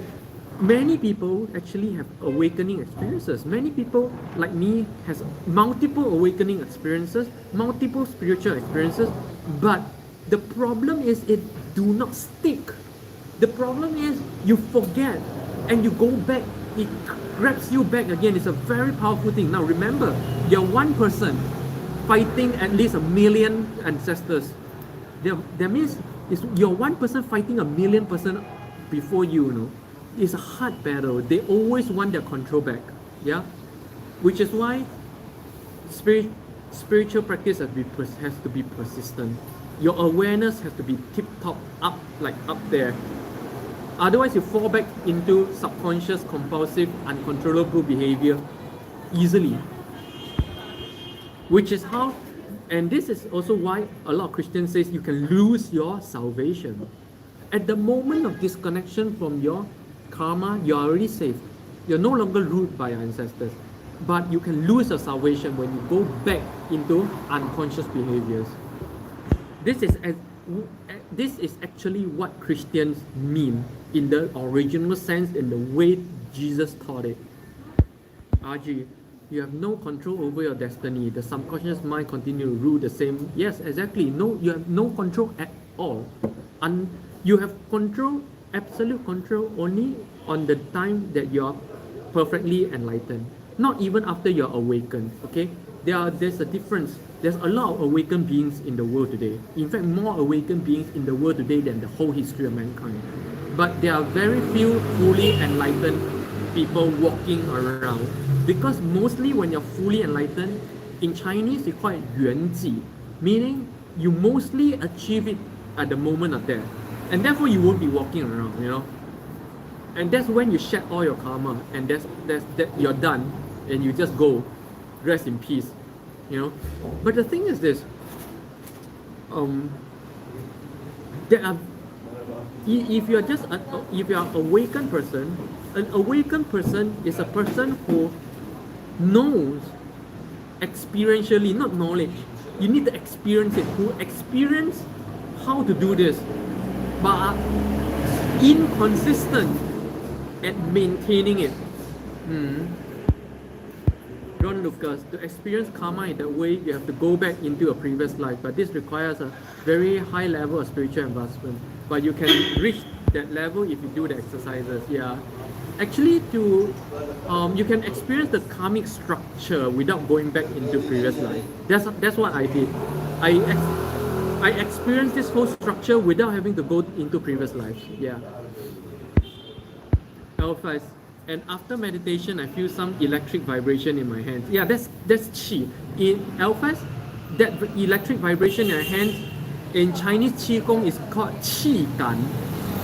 many people actually have awakening experiences. Many people like me has multiple awakening experiences, multiple spiritual experiences, but the problem is it do not stick. The problem is you forget and you go back, it grabs you back again. It's a very powerful thing. Now remember, you're one person fighting at least 1 million ancestors. That means you're one person fighting 1 million person before you, It's a hard battle. They always want their control back. Yeah? Which is why spiritual practice has to be persistent. Your awareness has to be tip-top, up there. Otherwise, you fall back into subconscious, compulsive, uncontrollable behavior easily. Which is how, and this is also why a lot of Christians say you can lose your salvation. At the moment of disconnection from your karma, you're already saved. You're no longer ruled by your ancestors. But you can lose your salvation when you go back into unconscious behaviors. This is actually what Christians mean in the original sense, in the way Jesus taught it. RG, You have no control over your destiny. The subconscious mind continue to rule the same. Yes, exactly. No, you have no control at all. And you have control, absolute control, only on the time that you are perfectly enlightened. Not even after you're awakened. Okay, there's a difference. There's a lot of awakened beings in the world today. In fact, more awakened beings in the world today than the whole history of mankind. But there are very few fully enlightened people walking around, because mostly when you're fully enlightened, in Chinese we call it 圆寂, meaning you mostly achieve it at the moment of death, and therefore you won't be walking around, you know. And that's when you shed all your karma, and that you're done, and you just go rest in peace, you know. But the thing is this, there are, if you're just if you're an awakened person, an awakened person is a person who knows experientially, not knowledge. You need to experience it. Who experience how to do this, but are inconsistent at maintaining it. John Lucas, to experience karma in that way, you have to go back into a previous life, but this requires a very high level of spiritual advancement. But you can reach that level if you do the exercises. Yeah, actually, you can experience the karmic structure without going back into previous life. That's what I did. I experienced this whole structure without having to go into previous lives. Yeah. Alpha, and after meditation, I feel some electric vibration in my hands. Yeah, that's qi. In alphas, that electric vibration in your hands, in Chinese qigong is called qi gan.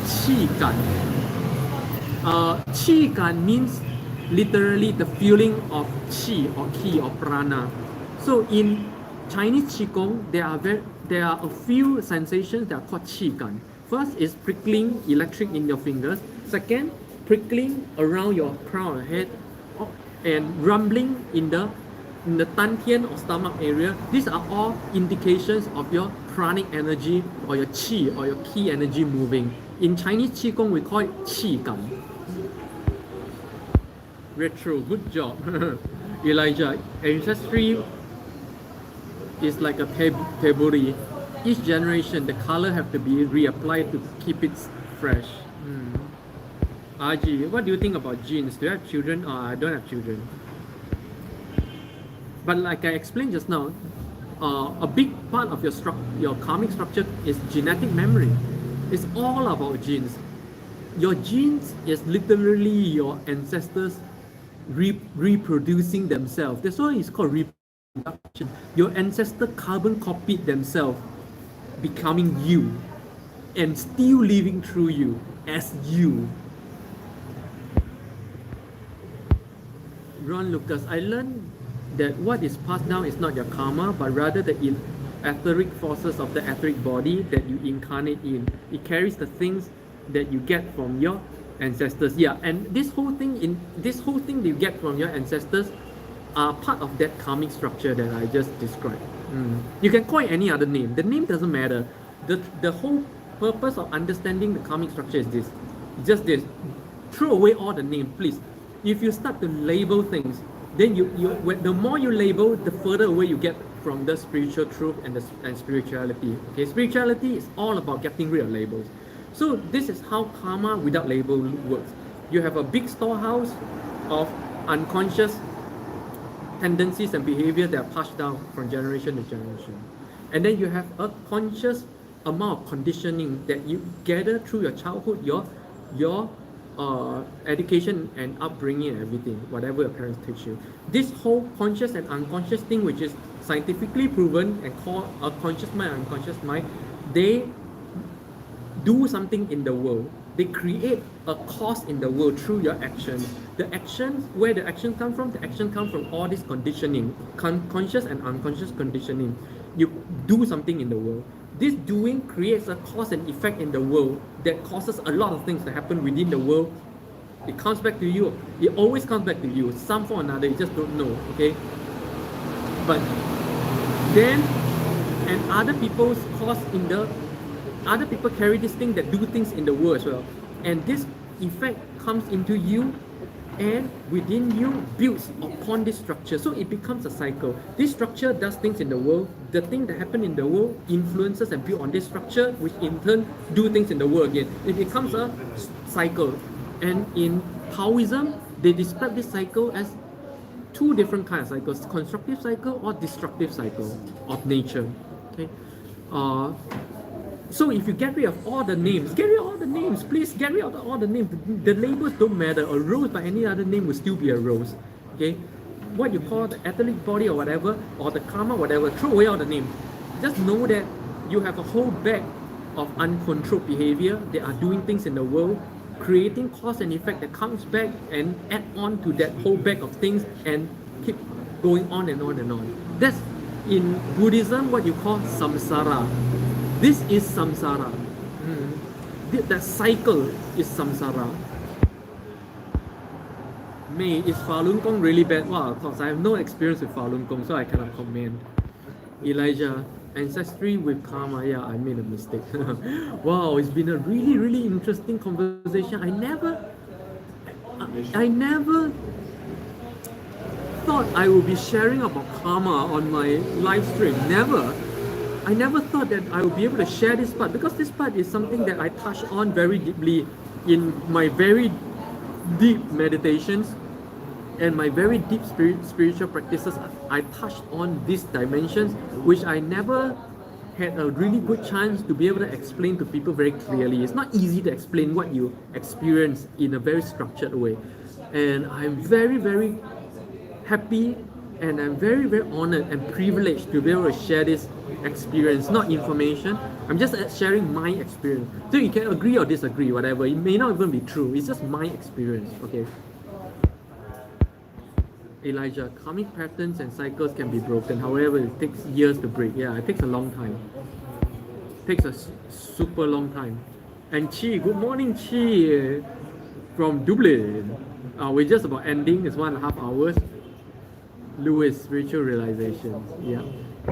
Qi gan. Qi gan means literally the feeling of qi or ki or prana. So in Chinese qigong, there are a few sensations that are called qi gan. First is prickling electric in your fingers. Second, prickling around your crown of head, and rumbling in the dantian or stomach area. These are all indications of your pranic energy or your qi or your ki energy moving. In Chinese qigong, we call it qi gan. Retro, good job. Elijah, ancestry is like a taburi. Each generation, the color have to be reapplied to keep it fresh. RG, what do you think about genes? Do you have children? I don't have children. But like I explained just now, a big part of your karmic structure is genetic memory. It's all about genes. Your genes is literally your ancestors reproducing themselves. That's why it's called reproduction. Your ancestor carbon copied themselves, becoming you, and still living through you as you. Ron Lucas, I learned that what is passed down is not your karma, but rather the etheric forces of the etheric body that you incarnate in. It carries the things that you get from your ancestors. Yeah, and this whole thing that you get from your ancestors are part of that karmic structure that I just described. You can call it any other name. The name doesn't matter. The whole purpose of understanding the karmic structure is this. Just this. Throw away all the names, please. If you start to label things, then the more you label, the further away you get from the spiritual truth and spirituality. Okay, spirituality is all about getting rid of labels. So this is how karma without label works. You have a big storehouse of unconscious tendencies and behavior that are passed down from generation to generation, and then you have a conscious amount of conditioning that you gather through your childhood, your education and upbringing and everything, whatever your parents teach you. This whole conscious and unconscious thing, which is scientifically proven and called a conscious mind, unconscious mind, they do something in the world. They create a cause in the world through your actions. The actions, where the action come from? The action comes from all this conditioning, conscious and unconscious conditioning. You do something in the world. This doing creates a cause and effect in the world that causes a lot of things to happen within the world. It comes back to you. It always comes back to you, some form or another. You just don't know, okay? But then, and other people's cause other people carry this thing that do things in the world as well. And this effect comes into you and within you builds upon this structure. So it becomes a cycle. This structure does things in the world. The thing that happen in the world influences and build on this structure, which in turn do things in the world again. It becomes a cycle. And in Taoism, they describe this cycle as two different kinds of cycles: constructive cycle or destructive cycle of nature. Okay. So if you get rid of all the names, get rid of all the names, please get rid of all the names. The labels don't matter. A rose by any other name will still be a rose. Okay? What you call the etheric body or whatever, or the karma, whatever, throw away all the names. Just know that you have a whole bag of uncontrolled behavior. They are doing things in the world, creating cause and effect that comes back and add on to that whole bag of things and keep going on and on and on. That's in Buddhism what you call samsara. This is samsara. That cycle is samsara. May, is Falun Gong really bad? Well, of course, I have no experience with Falun Gong, so I cannot comment. Elijah, ancestry with karma. Yeah, I made a mistake. Wow, it's been a really, really interesting conversation. I never thought I would be sharing about karma on my live stream. Never. I never thought that I would be able to share this part, because this part is something that I touch on very deeply in my very deep meditations and my very deep spiritual practices. I touched on these dimensions, which I never had a really good chance to be able to explain to people very clearly. It's not easy to explain what you experience in a very structured way. And I'm very, very happy, and I'm very, very honored and privileged to be able to share this experience, not information. I'm just sharing my experience. So you can agree or disagree, whatever. It may not even be true. It's just my experience, okay? Elijah, karmic patterns and cycles can be broken. However, it takes years to break. Yeah, it takes a long time. It takes a super long time. And Chi, good morning, Chi, from Dublin. We're just about ending. It's 1.5 hours. Lewis, spiritual realizations. Yeah.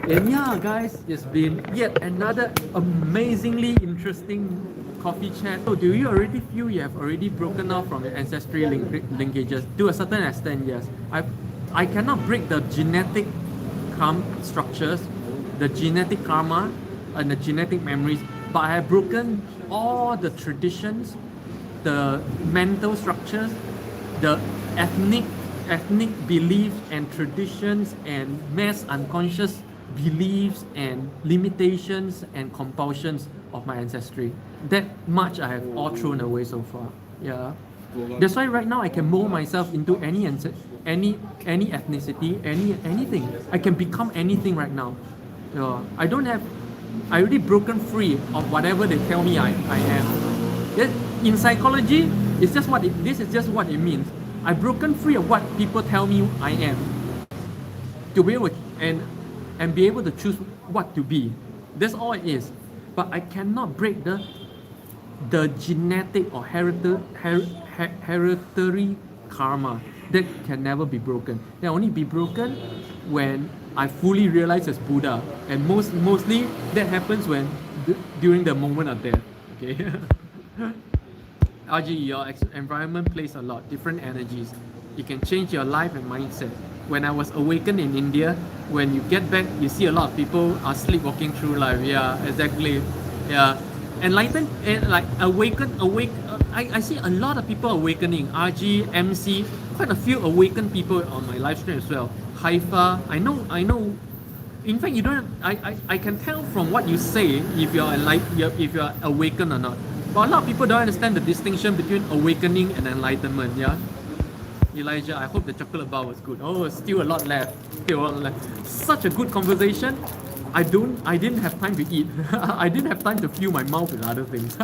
And yeah, guys, it's been yet another amazingly interesting coffee chat. So do you already feel you have already broken off from your ancestry linkages? To a certain extent, yes. I cannot break the genetic structures, the genetic karma, and the genetic memories, but I have broken all the traditions, the mental structures, the ethnic beliefs and traditions and mass unconscious beliefs and limitations and compulsions of my ancestry. That much I have all thrown away so far. Yeah. That's why right now I can mold myself into any ethnicity, anything. I can become anything right now. I already broken free of whatever they tell me I am. In psychology, this is just what it means. I've broken free of what people tell me I am, to be able and be able to choose what to be. That's all it is. But I cannot break the genetic or hereditary karma. That can never be broken. They only be broken when I fully realize as Buddha, and mostly that happens when during the moment of death. Okay. RG, your environment plays a lot, different energies. You can change your life and mindset. When I was awakened in India, when you get back, you see a lot of people are sleepwalking through life. Yeah, exactly. Yeah, enlightened and like awake. I see a lot of people awakening. RG, MC, quite a few awakened people on my live stream as well. Haifa, I know. In fact, you don't. I can tell from what you say if you're awakened or not. But a lot of people don't understand the distinction between awakening and enlightenment, yeah? Elijah, I hope the chocolate bar was good. Oh, still a lot left. Such a good conversation. I didn't have time to eat. I didn't have time to fill my mouth with other things.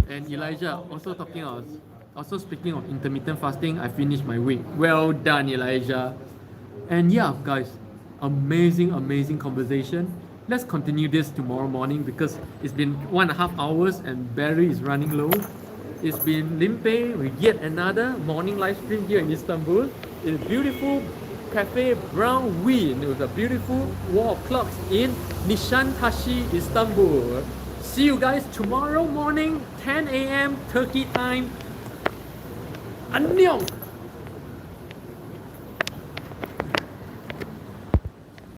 And Elijah, also speaking of intermittent fasting, I finished my week. Well done, Elijah. And yeah, guys, amazing conversation. Let's continue this tomorrow morning because it's been 1.5 hours and battery is running low. It's been Limpeh with yet another morning live stream here in Istanbul. In beautiful Cafe Brown Win with a beautiful wall of clocks in Nişantaşı, Istanbul. See you guys tomorrow morning, 10 a.m. Turkey time. Annyeong.